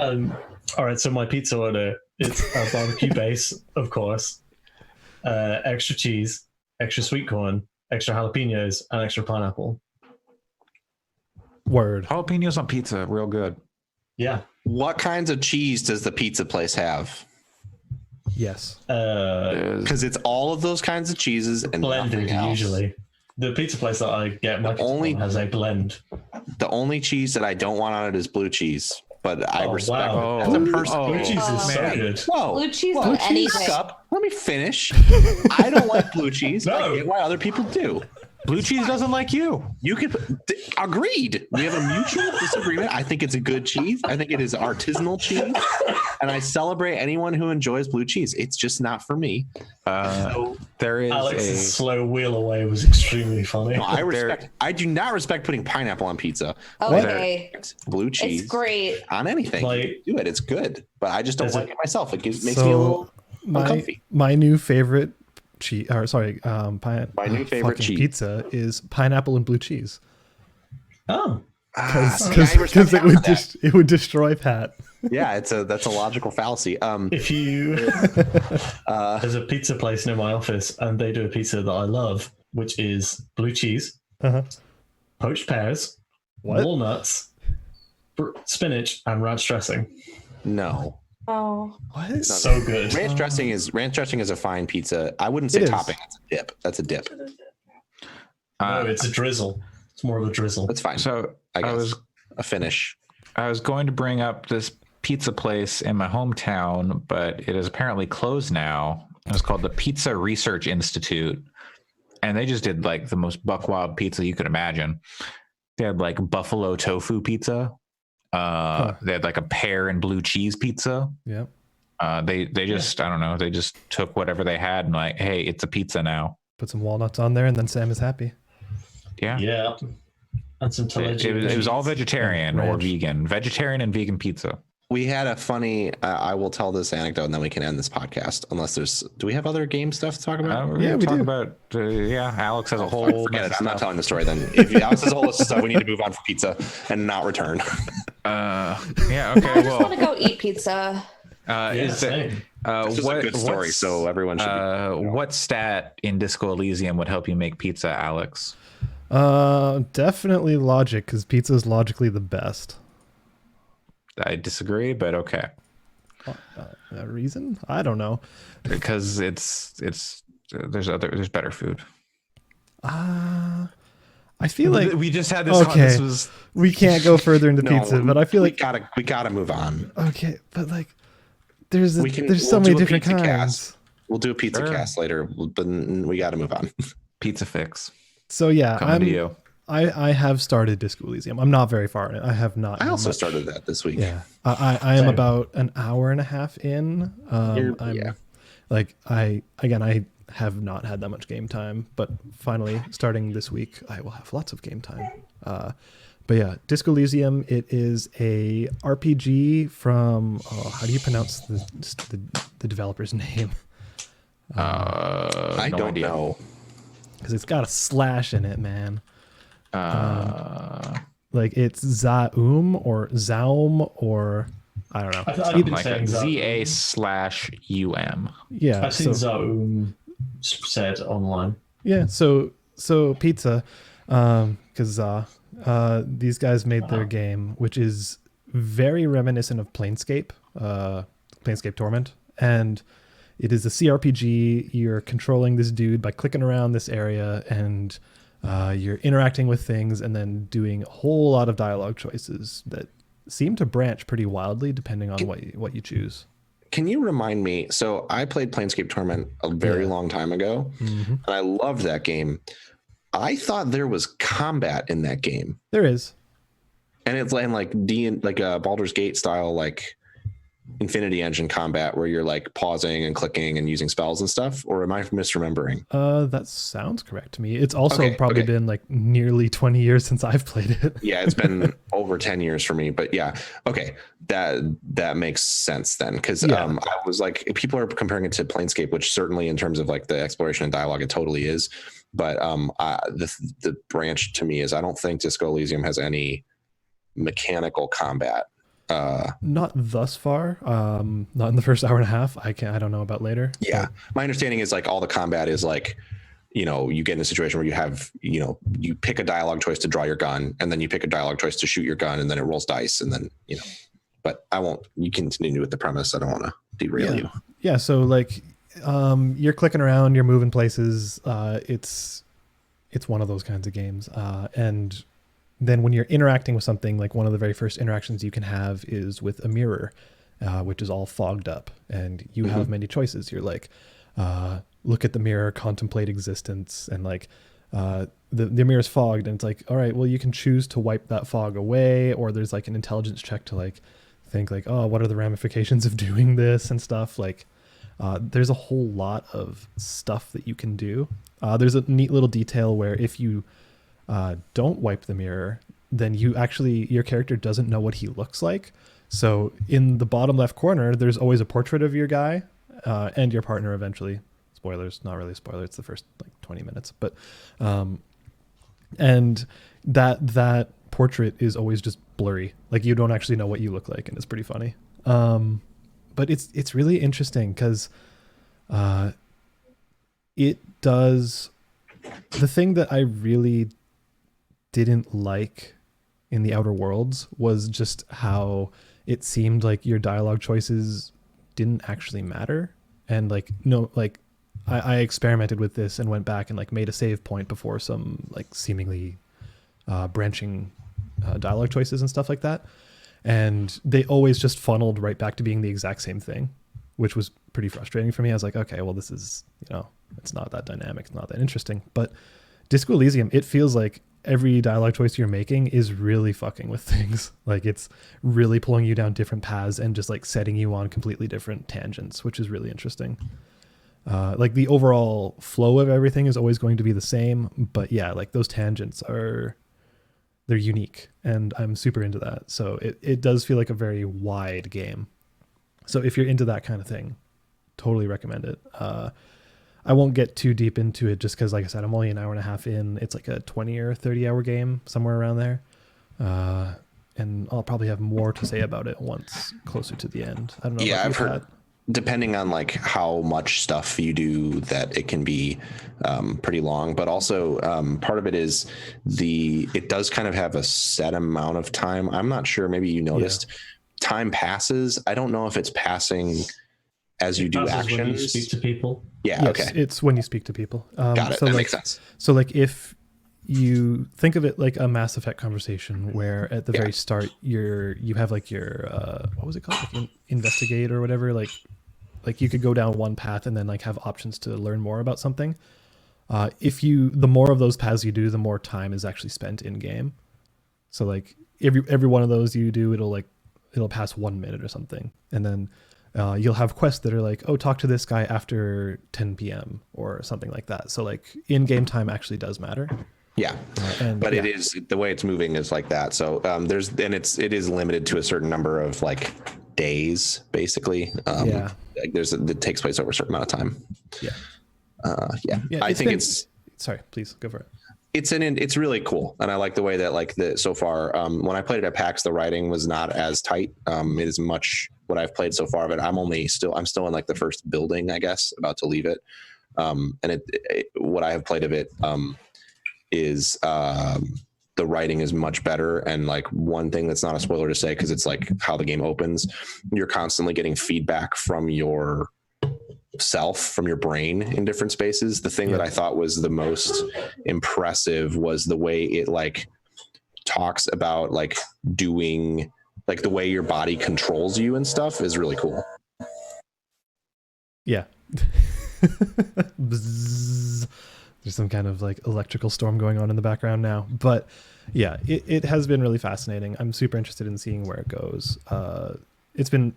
All right, so my pizza order is a barbecue base, of course, extra cheese, extra sweet corn, extra jalapenos, and extra pineapple. Word. jalapenos on pizza, real good. Yeah, What kinds of cheese does the pizza place have? Yes. Because it's all of those kinds of cheeses and blended nothing else. usually. The pizza place that I get my only- pizza from has a blend. The only cheese that I don't want on it is blue cheese. But I Oh, respect wow. it as a person. Blue cheese is so man. good. Whoa, Blue cheese whoa, on back anything. up. Let me finish. I don't like blue cheese. No. I get why other people do. Blue cheese doesn't like you. You could agreed. We have a mutual disagreement. I think it's a good cheese. I think it is artisanal cheese, and I celebrate anyone who enjoys blue cheese. It's just not for me. So, There is Alex's slow wheel away was extremely funny. no, I respect. I do not respect putting pineapple on pizza. Okay. Blue cheese It's great. on anything. Like- Do it. It's good, but I just don't There's like a- it myself. It makes me a little uncomfy. my new favorite cheese, or sorry, My new favorite fucking cheese. pizza is pineapple and blue cheese Oh, I because respect it half would of that. it would destroy Pat. Yeah, that's a logical fallacy. if you there's a pizza place near my office, and they do a pizza that I love, which is blue cheese, Uh-huh. poached pears, What? walnuts, spinach, and ranch dressing. No. Oh. What? So good. Ranch dressing is a fine pizza. I wouldn't say It is. topping. That's a dip. That's a dip. No, it's a drizzle. It's more of a drizzle. That's fine. So I guess I was a finish. I was going to bring up this pizza place in my hometown, but it is apparently closed now. It's called the Pizza Research Institute, and they just did like the most buck wild pizza you could imagine. They had like buffalo tofu pizza. They had like a pear and blue cheese pizza. Yeah. They just I don't know. They just took whatever they had and like, hey, it's a pizza now. Put some walnuts on there, and then Sam is happy. Yeah. Yeah. And some It was all vegetarian or Ranch. vegan. Vegetarian and vegan pizza. We had a funny. I will tell this anecdote, and then we can end this podcast. Unless there's. Do we have other game stuff to talk about? We're Yeah, gonna we talk do. about Alex has a whole Forget mess it. of I'm not stuff. telling the story then. If Alex has a whole list of stuff, we need to move on for pizza and not return. Yeah. I Okay. just want to Well, go eat pizza. is there, same. This is a good story, what's- so everyone should. Be, what stat in Disco Elysium would help you make pizza, Alex? Definitely logic, because pizza is logically the best. I disagree, but okay, A reason? I don't know. because it's there's better food. I feel like we just had this. Okay. This was we can't go further into no, pizza, but I feel like we gotta move on. okay, but like there's We can- there's so we'll many do a different pizza kinds. cast. We'll do a pizza Sure. cast later, but we got to move on. Pizza Fix So yeah, coming to you. I have started Disco Elysium. I'm not very far in it. I have not. I had also much- started that this week. Yeah, I am Same. about an hour and a half in. Yeah. Like I have not had that much game time, but finally starting this week, I will have lots of game time. But yeah, Disco Elysium. It is a RPG from. How do you pronounce the developer's name? I No don't idea. know. Because it's got a slash in it, man. Like it's Zaum or Zaum or I don't know. I've been Like saying ZA/UM. Yeah, I've seen so Zaum said online. yeah, so pizza, because these guys made their game, which is very reminiscent of Planescape, Planescape Torment, and it is a CRPG. You're controlling this dude by clicking around this area, and you're interacting with things, and then doing a whole lot of dialogue choices that seem to branch pretty wildly depending on what you choose. Can you remind me? So I played Planescape Torment a very long time ago, and I loved that game. I thought there was combat in that game, There is. and it's like a Baldur's Gate style, like Infinity Engine combat, where you're like pausing and clicking and using spells and stuff. Or am I misremembering? That sounds correct to me. It's also Okay, probably okay. been like nearly 20 years since I've played it. Yeah, it's been over 10 years for me, but yeah. Okay. That makes sense then. Cause Yeah. I was like, people are comparing it to Planescape, which certainly in terms of like the exploration and dialogue, it totally is. But the branch to me is I don't think Disco Elysium has any mechanical combat. Not thus far. Not in the first hour and a half. I don't know about later. Yeah. My understanding is like all the combat is like, you get in a situation where you have, you pick a dialogue choice to draw your gun, and then you pick a dialogue choice to shoot your gun, and then it rolls dice, and then, but I won't. You continue with the premise. I don't want to derail you. Yeah. So like, you're clicking around, you're moving places. It's one of those kinds of games. And then when you're interacting with something, like one of the very first interactions you can have is with a mirror, which is all fogged up, and you have many choices. You're like, look at the mirror, contemplate existence, and like, the mirror's fogged, and it's like, all right, well, you can choose to wipe that fog away, or there's like an intelligence check to like think like, oh, what are the ramifications of doing this and stuff. Like, there's a whole lot of stuff that you can do. There's a neat little detail where if you don't wipe the mirror, then your character doesn't know what he looks like. So in the bottom left corner, there's always a portrait of your guy and your partner eventually. Spoilers, not really a spoiler. It's the first like 20 minutes, but and that portrait is always just blurry. Like you don't actually know what you look like, and it's pretty funny. But it's really interesting because it does the thing that I really didn't like in the Outer Worlds was just how it seemed like your dialogue choices didn't actually matter. And like, no, like I experimented with this and went back and like made a save point before some like seemingly branching dialogue choices and stuff like that. And they always just funneled right back to being the exact same thing, which was pretty frustrating for me. I was like, okay, well, this is, it's not that dynamic. It's not that interesting. But Disco Elysium, it feels like every dialogue choice you're making is really fucking with things. Like it's really pulling you down different paths and just like setting you on completely different tangents, which is really interesting. Like the overall flow of everything is always going to be the same, but yeah, like those tangents they're unique, and I'm super into that. So it does feel like a very wide game. So if you're into that kind of thing, totally recommend it. I won't get too deep into it just because, like I said, I'm only an hour and a half in. It's like a 20 or 30 hour game, somewhere around there. And I'll probably have more to say about it once closer to the end. I don't know. Yeah, I've heard, depending on like how much stuff you do, that it can be pretty long, but also part of it is it does kind of have a set amount of time. I'm not sure, maybe you noticed time passes. I don't know if it's passing as you do actions. When you speak to people. Yeah. Yes, okay. It's when you speak to people. Got it. So that like, makes sense. So like if you think of it like a Mass Effect conversation where at the very start you have like your what was it called? Like investigate or whatever, like you could go down one path and then like have options to learn more about something. The more of those paths you do, the more time is actually spent in game. So like every one of those you do, it'll pass 1 minute or something. And then you'll have quests that are like, oh, talk to this guy after 10 p.m. or something like that. So like in-game time actually does matter. Yeah. But it is, the way it's moving is like that. So it is limited to a certain number of like days, basically. Like it takes place over a certain amount of time. I think sorry, please go for it. It's really cool, and I like the way that so far when I played it at PAX, the writing was not as tight. It is much what I've played so far, but I'm still in like the first building, I guess, about to leave it. And what I have played of it is the writing is much better. And like one thing that's not a spoiler to say, because it's like how the game opens, you're constantly getting feedback from your self, from your brain in different spaces. The thing that I thought was the most impressive was the way it like talks about like doing, like the way your body controls you and stuff is really cool. Yeah. Bzzz. There's some kind of like electrical storm going on in the background now, but yeah, it has been really fascinating. I'm super interested in seeing where it goes. It's been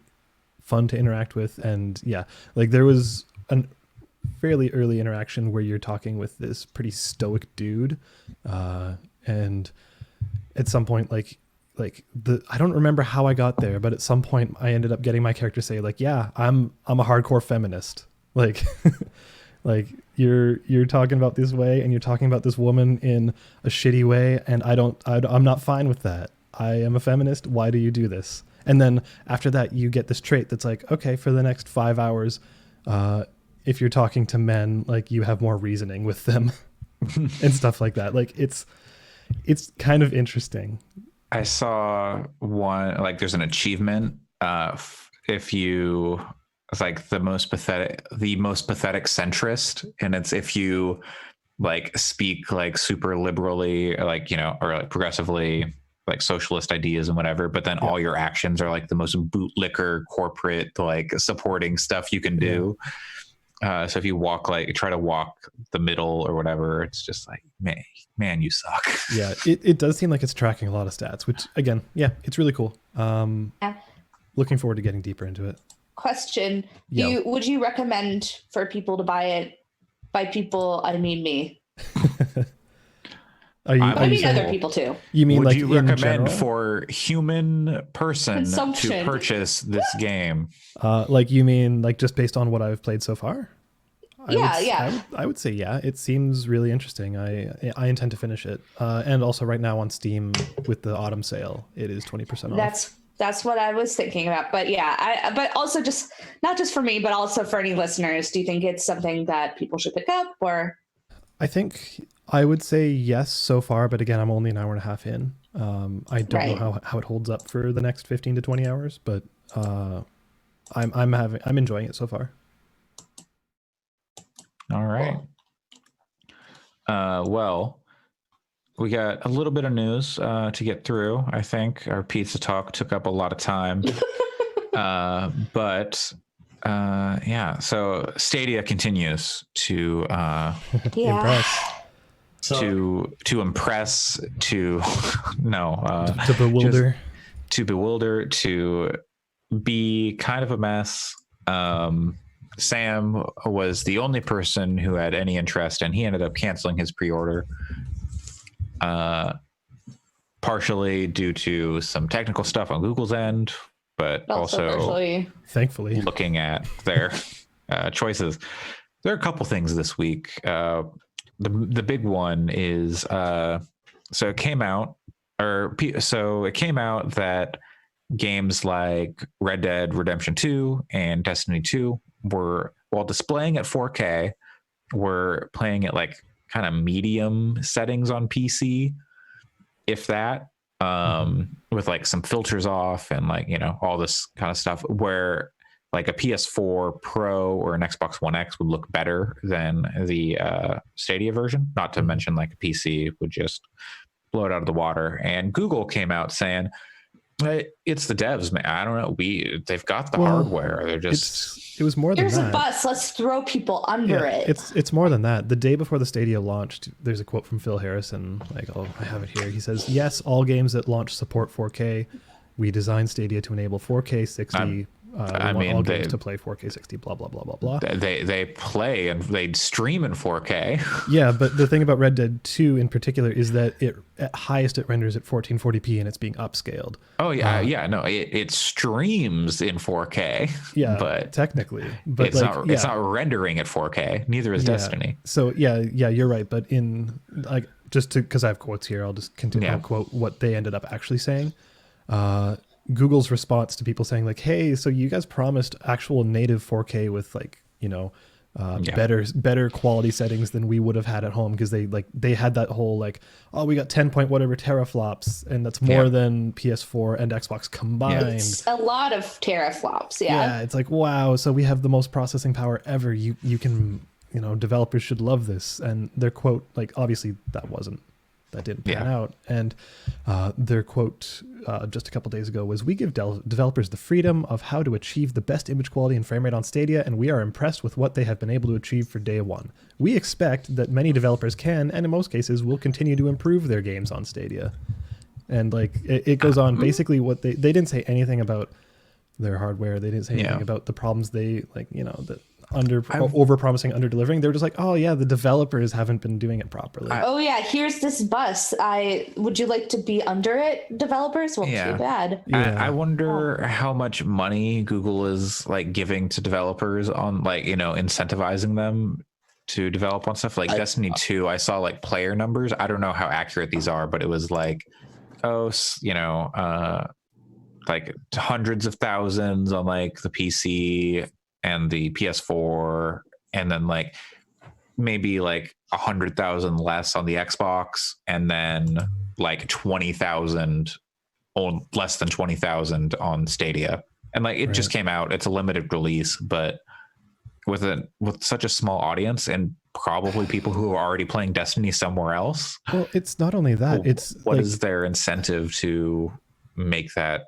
fun to interact with, and yeah, like there was a fairly early interaction where you're talking with this pretty stoic dude, and at some point I don't remember how I got there, but at some point I ended up getting my character say like, yeah, I'm a hardcore feminist. Like like you're talking about this way, and you're talking about this woman in a shitty way, and I'm not fine with that. I am a feminist. Why do you do this? And then after that, you get this trait that's like, okay, for the next 5 hours, if you're talking to men, like you have more reasoning with them and stuff like that. Like it's kind of interesting. I saw one, like there's an achievement. If you, it's like the most pathetic centrist, and it's if you like speak like super liberally, or like, you know, or like progressively, like socialist ideas and whatever, but then all your actions are like the most bootlicker corporate like supporting stuff you can do. So if you try to walk the middle or whatever, it's just like, man, you suck. Yeah, it does seem like it's tracking a lot of stats, which again, yeah, it's really cool. Looking forward to getting deeper into it. Question: Yeah. would you recommend for people to buy it? By people, I mean me. Are you I mean saying- other people too. You mean Would like you in recommend general? for human person to Consumption. purchase this game? Like you mean like just based on what I've played so far? Yeah. I would say yeah. It seems really interesting. I intend to finish it, and also right now on Steam with the autumn sale, it is 20% off. That's what I was thinking about. But yeah, but also just not just for me, but also for any listeners. Do you think it's something that people should pick up, or? I think I would say yes so far, but again, I'm only an hour and a half in. I don't know how it holds up for the next 15 to 20 hours, but I'm enjoying it so far. All right. Well, we got a little bit of news to get through. I think our pizza talk took up a lot of time. But yeah, so Stadia continues to Impress, to impress, to no, to bewilder. to bewilder, to be kind of a mess. Sam was the only person who had any interest, and he ended up canceling his pre-order, partially due to some technical stuff on Google's end, but also Thankfully, looking at their choices. There are a couple things this week. The big one is it came out that games like Red Dead Redemption 2 and Destiny 2 were, while displaying at 4K, were playing at like kind of medium settings on PC, if that, with like some filters off and like, you know, all this kind of stuff, where like a PS4 Pro or an Xbox One X would look better than the Stadia version. Not to mention like a PC would just blow it out of the water. And Google came out saying, it's the devs, man. I don't know. They've got the hardware. They're just. It was more than Here's that. a bus. Let's throw people under it. It's more than that. The day before the Stadia launched, there's a quote from Phil Harrison. Like, I have it here. He says, "Yes, all games that launch support 4K. We designed Stadia to enable 4K 60. All games to play 4K 60. Blah blah blah blah blah." They play and they stream in 4K. Yeah, but the thing about Red Dead 2 in particular is that it at highest it renders at 1440p and it's being upscaled. Oh yeah, it streams in 4K. Yeah, but technically, but it's not rendering at 4K. Neither is Destiny. So yeah, you're right. But in like because I have quotes here, I'll just continue. I'll quote what they ended up actually saying. Google's response to people saying like, "Hey, so you guys promised actual native 4K with like, you know, better quality settings than we would have had at home," because they had that whole like, oh, we got 10 point whatever teraflops, and that's more than PS4 and Xbox combined. It's a lot of teraflops. Yeah, it's like, wow, so we have the most processing power ever. You can, you know, developers should love this. And their quote, like, obviously that didn't pan out. And their quote just a couple days ago was, "We give developers the freedom of how to achieve the best image quality and frame rate on Stadia, and we are impressed with what they have been able to achieve for day one. We expect that many developers can, and in most cases will continue to improve their games on Stadia." And like it goes on. Basically what they didn't say anything about their hardware. They didn't say anything about the problems they over promising, under delivering. They were just like, oh yeah, the developers haven't been doing it properly. Here's this bus. Would you like to be under it, developers? Well, too bad. I wonder how much money Google is like giving to developers on, like, you know, incentivizing them to develop on stuff like Destiny 2. I saw like player numbers. I don't know how accurate these are, but it was like, like hundreds of thousands on like the PC and the PS4, and then like maybe like 100,000 less on the Xbox, and then like 20,000 less than 20,000 on Stadia, and like it just came out. It's a limited release, but with such a small audience and probably people who are already playing Destiny somewhere else. Well, it's not only that. It's what is their incentive to make that,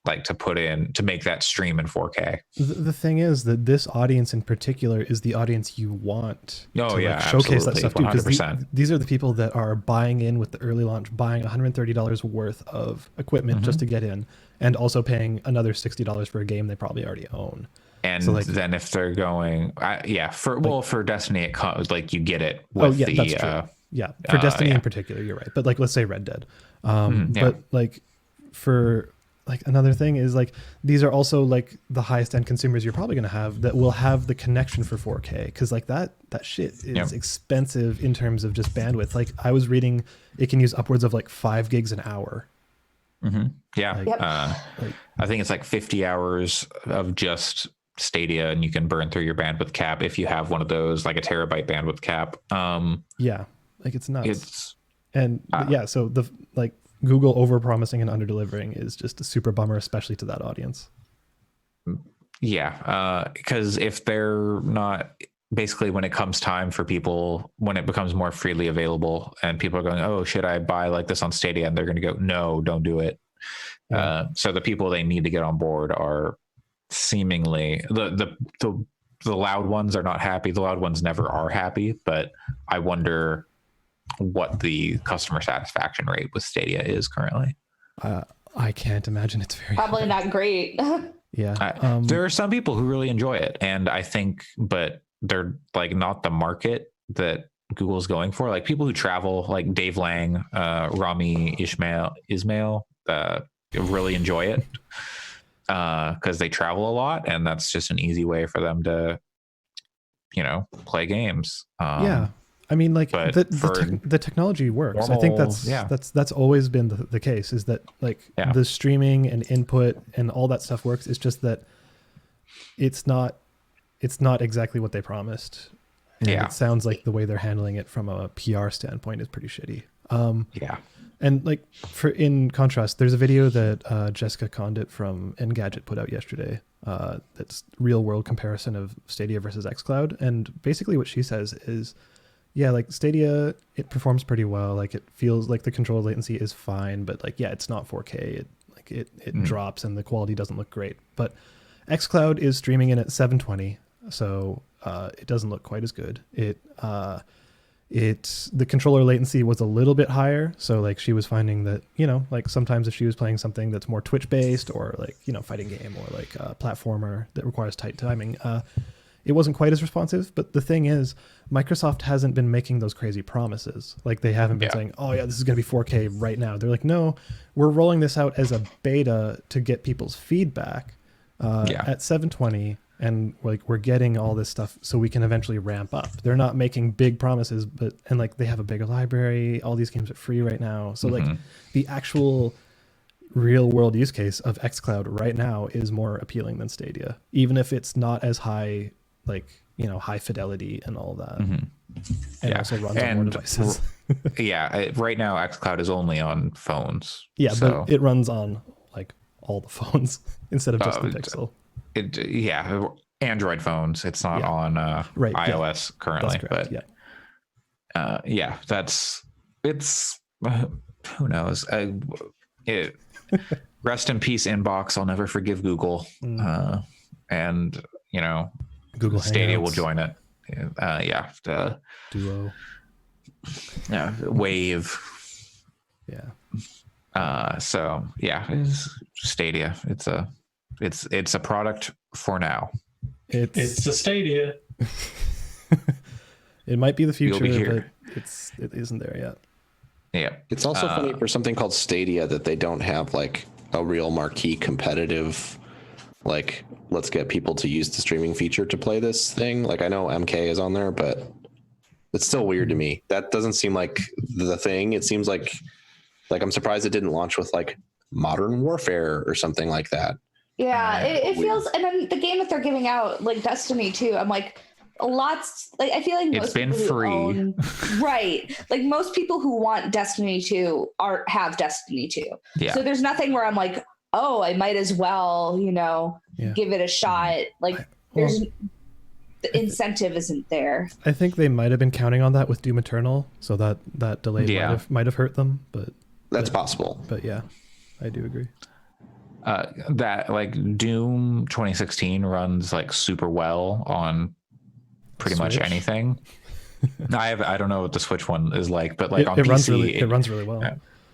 like, to make that stream in 4K? The thing is that this audience in particular is the audience you want to showcase that stuff too, because 100%. these are the people that are buying in with the early launch, buying $130 worth of equipment just to get in, and also paying another $60 for a game they probably already own. And so, like, then if they're going, for Destiny, it comes like you get it with that's true. For Destiny in particular, you're right. But like, let's say Red Dead. But like for like another thing is like these are also like the highest end consumers you're probably going to have that will have the connection for 4K, because like that shit is expensive in terms of just bandwidth. Like I was reading, it can use upwards of like 5 gigs an hour. Yeah. Yep. I think it's like 50 hours of just Stadia, and you can burn through your bandwidth cap if you have one of those, like a terabyte bandwidth cap. Like it's nuts. So the like Google over promising and under delivering is just a super bummer, especially to that audience. Because if they're not, basically when it comes time for people, when it becomes more freely available and people are going, oh, should I buy like this on Stadia? And they're going to go, no, don't do it. So the people they need to get on board are seemingly the loud ones are not happy. The loud ones never are happy, but I wonder what the customer satisfaction rate with Stadia is currently. I can't imagine it's very probably high. not great. There are some people who really enjoy it, and I think, but they're like not the market that Google's going for. Like people who travel, like Dave Lang, Rami Ismail, really enjoy it because they travel a lot, and that's just an easy way for them to, play games. I mean, like the technology works. I think that's always been the case, is that like the streaming and input and all that stuff works. It's just that it's not exactly what they promised. And it sounds like the way they're handling it from a PR standpoint is pretty shitty. And like in contrast, there's a video that Jessica Condit from Engadget put out yesterday. That's real world comparison of Stadia versus xCloud. And basically what she says is, like Stadia, it performs pretty well. Like it feels like the control latency is fine, but like, it's not 4K. It drops and the quality doesn't look great. But xCloud is streaming in at 720. So it doesn't look quite as good. The controller latency was a little bit higher. So like she was finding that, like sometimes if she was playing something that's more Twitch based or like, fighting game or like a platformer that requires tight timing, it wasn't quite as responsive. But the thing is, Microsoft hasn't been making those crazy promises. Like they haven't been saying, oh yeah, this is going to be 4K right now. They're like, no, we're rolling this out as a beta to get people's feedback at 720. And like we're getting all this stuff so we can eventually ramp up. They're not making big promises, and like they have a bigger library. All these games are free right now. So like the actual real world use case of xCloud right now is more appealing than Stadia, even if it's not as high, like, high fidelity and all that. And also runs on more devices. Right now xCloud is only on phones. But it runs on like all the phones instead of just the Pixel. Android phones. It's not on iOS currently, but it's who knows. Rest in peace, Inbox. I'll never forgive Google. And Google Stadia Hangouts will join it. Duo. Wave. It's Stadia. It's a product for now. It's a Stadia. It might be the future, but it isn't there yet. Yeah. It's also funny for something called Stadia that they don't have like a real marquee competitive, like, let's get people to use the streaming feature to play this thing. Like I know MK is on there, but it's still weird to me. That doesn't seem like the thing. It seems like I'm surprised it didn't launch with like Modern Warfare or something like that. Yeah, it feels, and then the game that they're giving out, like Destiny 2, I'm like, lots, like I feel like It's most been people who free. own- right, like most people who want Destiny 2 have Destiny 2. Yeah. So there's nothing where I'm like, oh, I might as well, Yeah. give it a shot. Like Well, there's the incentive isn't there. I think they might have been counting on that with Doom Eternal, so that delay Yeah. might have hurt them. That's possible. But yeah, I do agree. That like Doom 2016 runs like super well on pretty much Switch? anything. I don't know what the Switch one is like, but like on it PC, runs really well.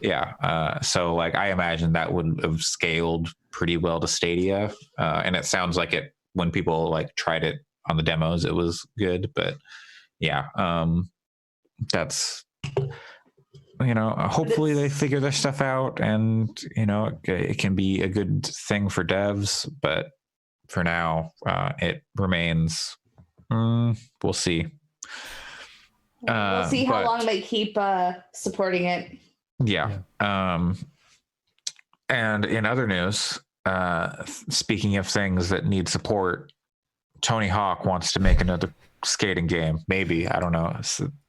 yeah. So like I imagine that would have scaled pretty well to Stadia, and it sounds like it when people like tried it on the demos, it was good. But yeah, that's hopefully they figure their stuff out, and it can be a good thing for devs. But for now, it remains. We'll see. We'll see how but- long they keep supporting it. Yeah. And in other news, speaking of things that need support, Tony Hawk wants to make another skating game. Maybe, I don't know.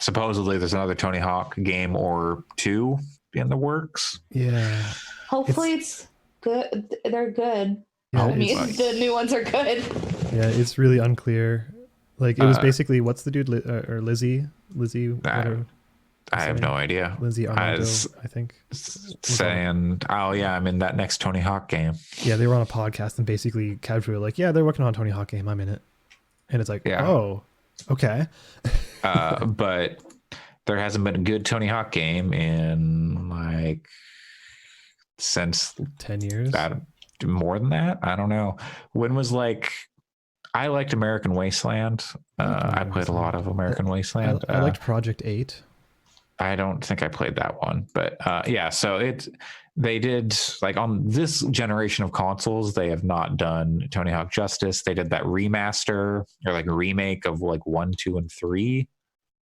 Supposedly there's another Tony Hawk game or two in the works. Yeah. Hopefully it's good. They're good. Yeah, I mean, it's, the new ones are good. yeah, it's really unclear. Like it was basically what's the dude or Lizzie, whatever, I have no idea. Lizzie Armando, As- I think. Saying, oh yeah, I'm in that next Tony Hawk game. Yeah, they were on a podcast and basically casually like, yeah, they're working on a Tony Hawk game. I'm in it, and it's like, Yeah. oh, okay. But there hasn't been a good Tony Hawk game in like since 10 years. more than that. I don't know. When was like I liked American Wasteland. I played a lot of American Wasteland. I liked Project 8. I don't think I played that one, but yeah. So they did like on this generation of consoles, they have not done Tony Hawk justice. They did that remaster or like remake of like 1, 2, and 3.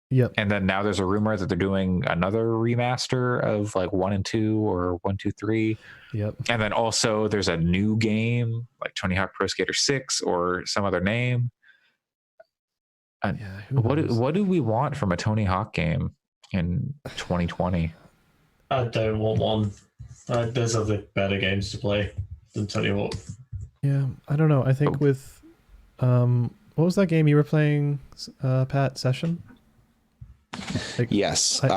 Yep. And then now there's a rumor that they're doing another remaster of like 1 and 2 or 1, 2, 3. Yep. And then also there's a new game like Tony Hawk Pro Skater 6 or some other name. And Yeah. who knows? what do we want from a Tony Hawk game in 2020? I don't want one. There's other better games to play than Tony Hawk. Yeah, I don't know. I think with what was that game you were playing, Pat? Session? Like, Yes, I-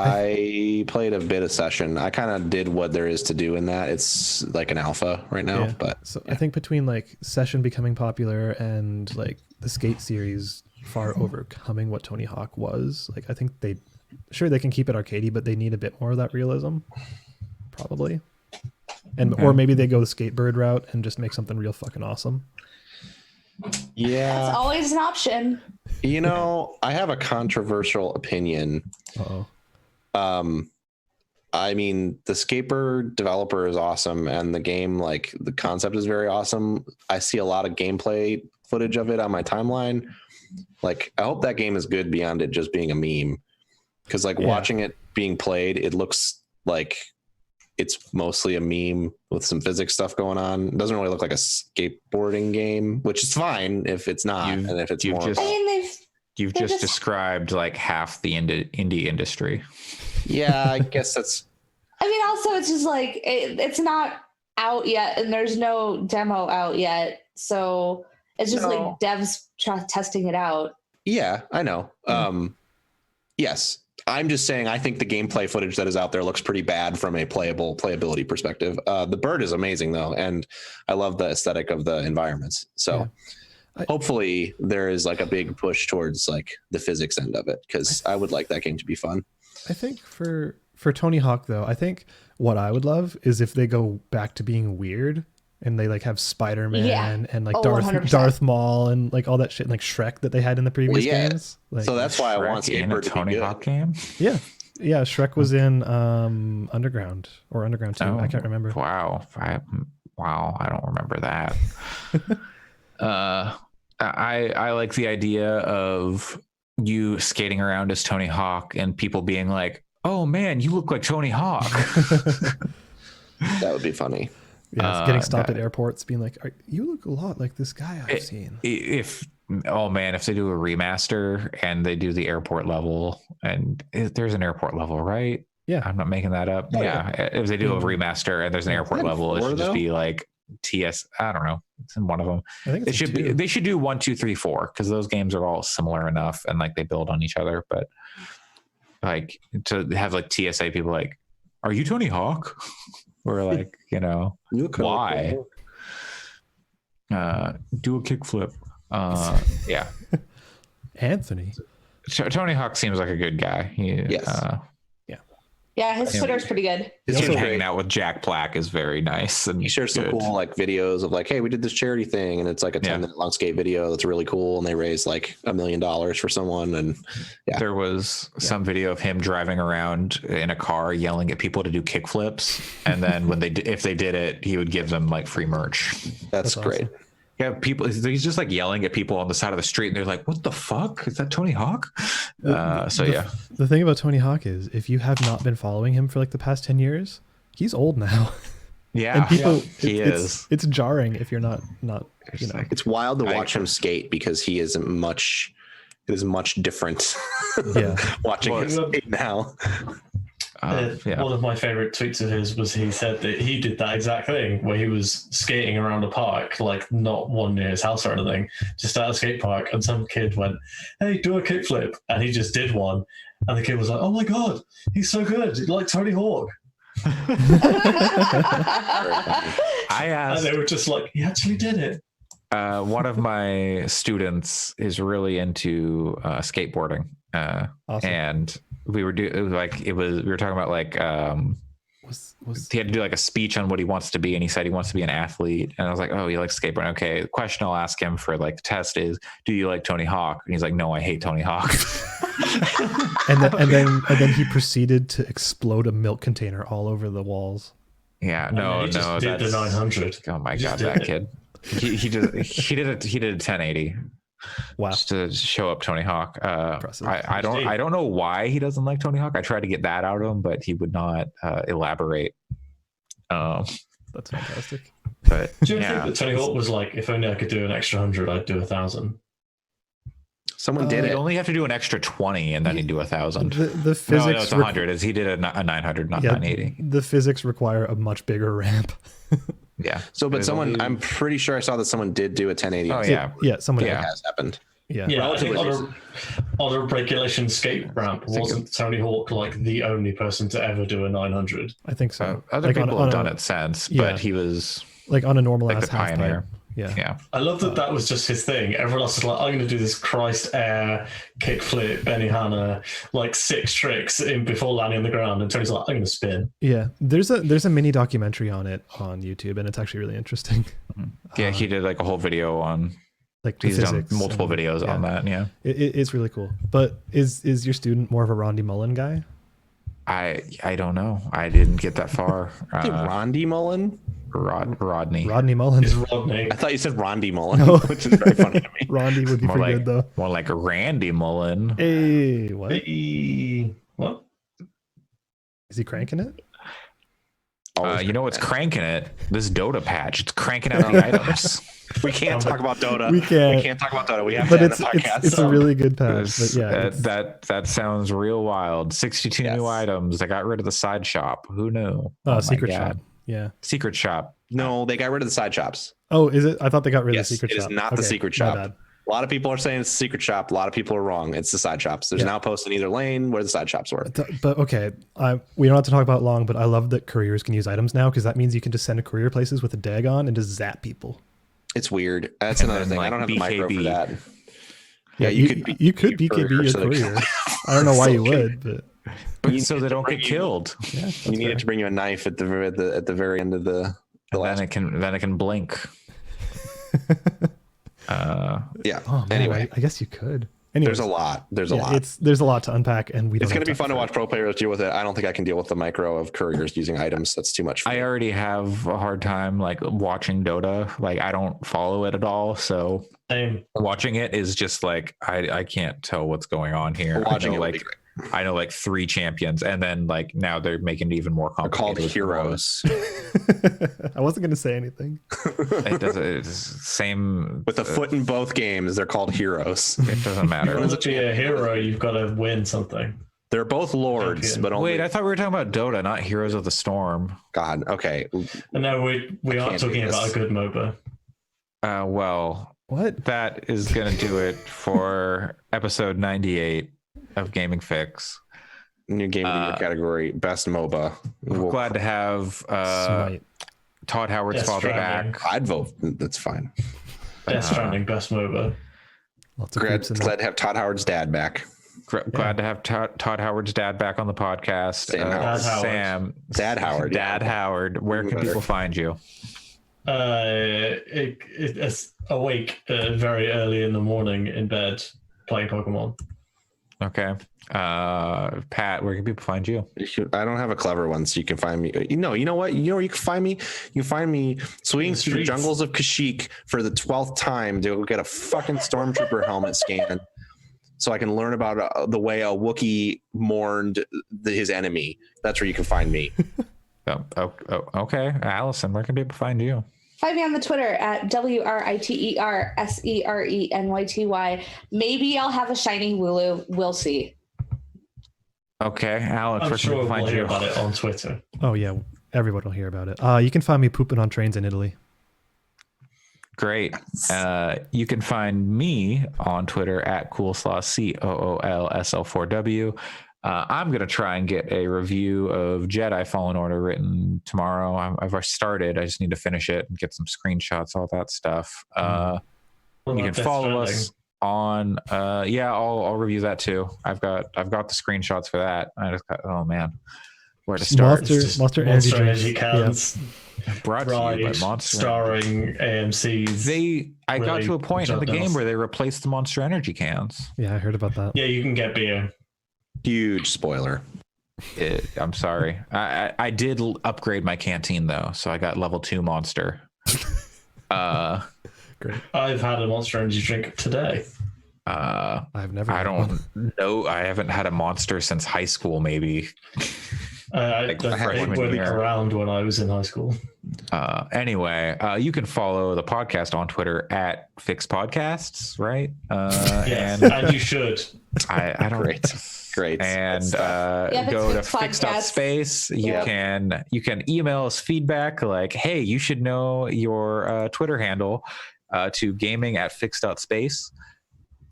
I played a bit of Session. I kind of did what there is to do in that. It's like an alpha right now, Yeah. but So I think between like Session becoming popular and like the Skate series far overcoming what Tony Hawk was, like I think they can keep it arcadey, but they need a bit more of that realism, probably. And or maybe they go the Skatebird route and just make something real fucking awesome. yeah, It's always an option. I have a controversial opinion. Uh-oh. I mean, the Skatebird developer is awesome, and the game, like the concept is very awesome. I see a lot of gameplay footage of it on my timeline. Like, I hope that game is good beyond it just being a meme, because like Yeah. watching it being played, it looks like it's mostly a meme with some physics stuff going on. It doesn't really look like a skateboarding game, which is fine if it's not, You've- and if it's you've more. just- I mean, You've They just just- described like half the indie industry. Yeah, I guess that's. I mean, also it's just like it's not out yet, and there's no demo out yet, so it's just No. like devs testing it out. Yeah, I know. Yes, I'm just saying I think the gameplay footage that is out there looks pretty bad from a playability perspective. The bird is amazing though, and I love the aesthetic of the environments. So hopefully there is like a big push towards like the physics end of it, because I would like that game to be fun. I think for Tony Hawk though, I think what I would love is if they go back to being weird and they like have Spider-Man Yeah. and like Oh, Darth 100%. Maul and like all that shit, like Shrek that they had in the previous yeah. games. Like, So that's why I want Shrek in a Skatebird to Tony be good. Hawk game. yeah, Shrek was in Underground or Underground 2. I can't remember. Wow, I don't remember that. I like the idea of you skating around as Tony Hawk and people being like, "Oh man, you look like Tony Hawk." That would be funny. Yeah, getting stopped at airports, being like, you look a lot like this guy I've seen. If oh man, if they do a remaster and they do the airport level, and there's an airport level, right? Yeah. I'm not making that up. Oh, yeah. If they do a remaster and there's an airport level, it should just be like TS. I don't know. It's in one of them. I think It should be. They should do 1, 2, 3, 4 because those games are all similar enough and like they build on each other. But like to have like TSA people like, are you Tony Hawk? Or like, you know, why? Do a kickflip. Yeah. Anthony. Tony Hawk seems like a good guy. Yes. Yeah, his Twitter's pretty good. It's Him great. hanging out with Jack Black is very nice. And He shares some good. cool like videos of like, hey, we did this charity thing, and it's like a 10-minute long skate video that's really cool, and they raised like $1 million for someone, and yeah. There was some video of him driving around in a car yelling at people to do kickflips, and then when if they did it, he would give them like free merch. That's great. awesome. Yeah, people. He's just like yelling at people on the side of the street, and they're like, "What the fuck? Is that Tony Hawk?" The thing about Tony Hawk is, if you have not been following him for like the past 10 years, he's old now. Yeah, And people, he is. It's jarring if you're not, It's you know. like- It's wild to watch him skate because he isn't much. It is much different. Yeah. Watching Well, him skate now. yeah. One of my favorite tweets of his was he said that he did that exact thing where he was skating around a park, like not one near his house or anything, just at a skate park, and some kid went, "Hey, do a kickflip," and he just did one, and the kid was like, "Oh my god, he's so good, like Tony Hawk." I And asked. they were just like, "He actually did it." One of my students is really into skateboarding, Awesome. and we were we were talking about like Was he had to do like a speech on what he wants to be, and he said he wants to be an athlete, and I was like, oh, he likes skateboarding. Okay, the question I'll ask him for like the test is, do you like Tony Hawk? And he's like, no, I hate Tony Hawk. and then he proceeded to explode a milk container all over the walls. Yeah, And no, he just no, did the 900. Oh my He god, just that did it. kid. He did a 1080 Wow. just to show up Tony Hawk. Impressive. I don't know why he doesn't like Tony Hawk. I tried to get that out of him, but he would not elaborate. That's fantastic. But Do you yeah, think that Tony Hawk was like, if only I could do an extra 100, I'd do 1,000? Someone did he'd it. only have to do an extra 20, and then he'd do 1,000. The No, physics it's 100. Is he did a 900, not 980. the physics require a much bigger ramp. Yeah. So, but There's someone, only- I'm pretty sure I saw that someone did do a 1080. Oh yeah. Yeah, someone Yeah. It has happened. yeah. Yeah, I think Relatively on a regulation skate ramp, wasn't Tony Hawk like the only person to ever do a 900? I think so. Other Like, people on have a- done it since, yeah. but he was like on a normal like ass the half pioneer. pipe. Yeah. Yeah. I love that that was just his thing. Everyone else is like, I'm going to do this Christ air, kickflip, Benihana, like 6 tricks in before landing on the ground. And Tony's like, I'm going to spin. Yeah. There's a mini documentary on it on YouTube, and it's actually really interesting. Yeah, he did like a whole video on. Like the He's done physics multiple and- videos yeah. on that. Yeah. It's really cool. But is your student more of a Rondy Mullen guy? I don't know. I didn't get that far. Rondi Mullen? Rodney. Rodney Mullen. Is Rodney. I thought you said Rondi Mullen, No. which is very funny to me. Rondy would be More pretty like good though. more like Randy Mullen. Hey, what? Hey, what? Is he cranking it? You know what's cranking it? This Dota patch. It's cranking out the items. We can't talk about Dota. We can't. We can't talk about Dota. We have But to end it's the podcast. it's a really good patch. This- But yeah, it's- that sounds real wild. 62 Yes. new items. They got rid of the side shop. Who knew? My secret God. shop. Yeah. Secret shop. No, they got rid of the side shops. Oh, is it? I thought they got rid Yes, of the secret it is shop. not the secret my shop. bad. A lot of people are saying it's the secret shop. A lot of people are wrong. It's the side shops. There's Yeah. now posts in either lane where the side shops were. But okay, we don't have to talk about it long. But I love that couriers can use items now because that means you can just send a courier places with a Dagon and just zap people. It's weird. That's And another then, thing. I like, don't have the micro for BKB. that. Yeah, you you could BKB so your they- courier. I don't know why you So okay. would, but But You so need they to don't bring get you- killed. yeah, that's You needed fair. to bring you a knife at the very end of the And last. then it can blink. Yeah. Oh man, Anyway, I guess you could. Anyways, there's a lot. There's a yeah, lot. there's a lot to unpack, and we don't. It's going to have be fun time to for watch pro players deal with it. I don't think I can deal with the micro of couriers using items. That's too much for I me. already have a hard time like watching Dota. Like I don't follow it at all. So Same. watching it is just like I can't tell what's going on here. I Watching know, it would be like great. I know like 3 champions, and then like now they're making it even more They're complicated. called heroes I wasn't going to say anything. It's same with a foot in both games. They're called heroes. It doesn't matter. To be a hero, you've got to win something. They're both lords, Champion. but only Wait, I thought we were talking about Dota, not Heroes of the Storm. God. Okay, No, we can't aren't do talking this. about a good MOBA. Well, What? that is going to do it for episode 98 of Gaming Fix. new game of the year category, best MOBA. We're glad to have Smite. Todd Howard's Death father Stranding. back. I'd vote. That's fine. Death Stranding, best MOBA. Lots of Glad, creeps in there. glad to have Todd Howard's dad back. Glad to have Todd Howard's dad back on the podcast. Sam Howard. Sam, Dad Howard. Dad Howard. Where can people find you? It's awake very early in the morning in bed playing Pokemon. Okay. Pat, where can people find you? I don't have a clever one, so you can find me. You know what? You know where you can find me? You can find me swinging through the streets. jungles of Kashyyyk for the 12th time to go get a fucking Stormtrooper helmet scan so I can learn about the way a Wookiee mourned his enemy. That's where you can find me. Okay. Allison, where can people find you? Find me on the Twitter at WRITERSERENYTY. Maybe I'll have a shiny Wooloo. We'll see. Okay. Alex, I'm where can sure people we'll find hear you? about it on Twitter. Oh, yeah. Everyone will hear about it. You can find me pooping on trains in Italy. Great. You can find me on Twitter at Coolslaw, COOLSL4W. I'm going to try and get a review of Jedi Fallen Order written tomorrow. I've already started. I just need to finish it and get some screenshots, all that stuff. What You about can Death follow Stranding? us on I'll review that too. I've got the screenshots for that. I just got, oh man, where to start? Monster Energy Energy drinks. cans. Brought to you by Right, Monster. starring AMC's. I got Really to a point in the jumped game off. where they replaced the Monster Energy cans. Yeah, I heard about that. Yeah, you can get beer. Huge spoiler. I'm sorry. I did upgrade my canteen though, so I got level 2 Monster. Great. I've had a Monster Energy drink today. I've never. I had don't one. know. I haven't had a Monster since high school, maybe. It freshman wasn't year. around when I was in high school. Anyway, you can follow the podcast on Twitter at Fix Podcasts, right? Yes, And and you should. I don't. Great. And Yep, go to it's Fix Podcast. fix.space. Yep. You can email us feedback like, hey, you should know your Twitter handle to gaming@fix.space.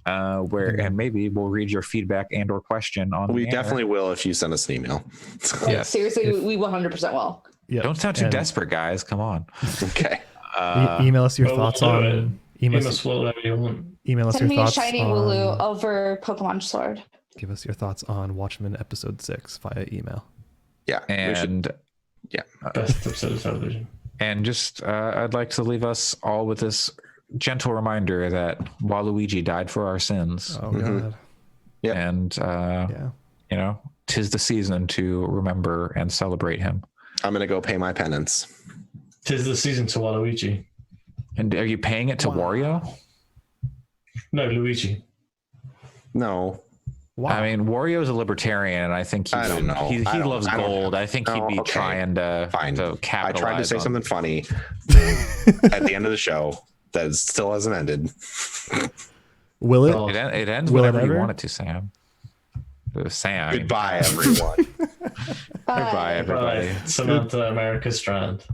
And maybe we'll read your feedback and or question on We the air. definitly will if you send us an email. Like, Yes. seriously, we 100% will. Yeah. Don't sound too And desperate, guys. Come on. Okay. email us your Well, thoughts we'll do on. You Email must us, whatever you want. email us Send your me a thoughts shiny on. Wooloo over Pokemon Sword. Give us your thoughts on Watchmen episode 6 via email. Yeah. we should. And Best episode of television. just I'd like to leave us all with this gentle reminder that Waluigi died for our sins. Oh Mhm. god. Yep. And Yeah. 'Tis the season to remember and celebrate him. I'm going to go pay my penance. 'Tis the season to Waluigi. And are you paying it to Wow. Wario? No, Luigi. No. Wow. I mean, Wario's a libertarian, and I think I don't know. he I don't- loves I don't gold. know. I think he'd No, be okay. trying to Fine. to I capitalize. tried to say on- something funny at the end of the show that still hasn't ended. Will it? Oh. It ends Will it whenever you ever? want it to, Sam. Sam. Goodbye, everyone. Goodbye, everybody. Right, Samantha America Strand.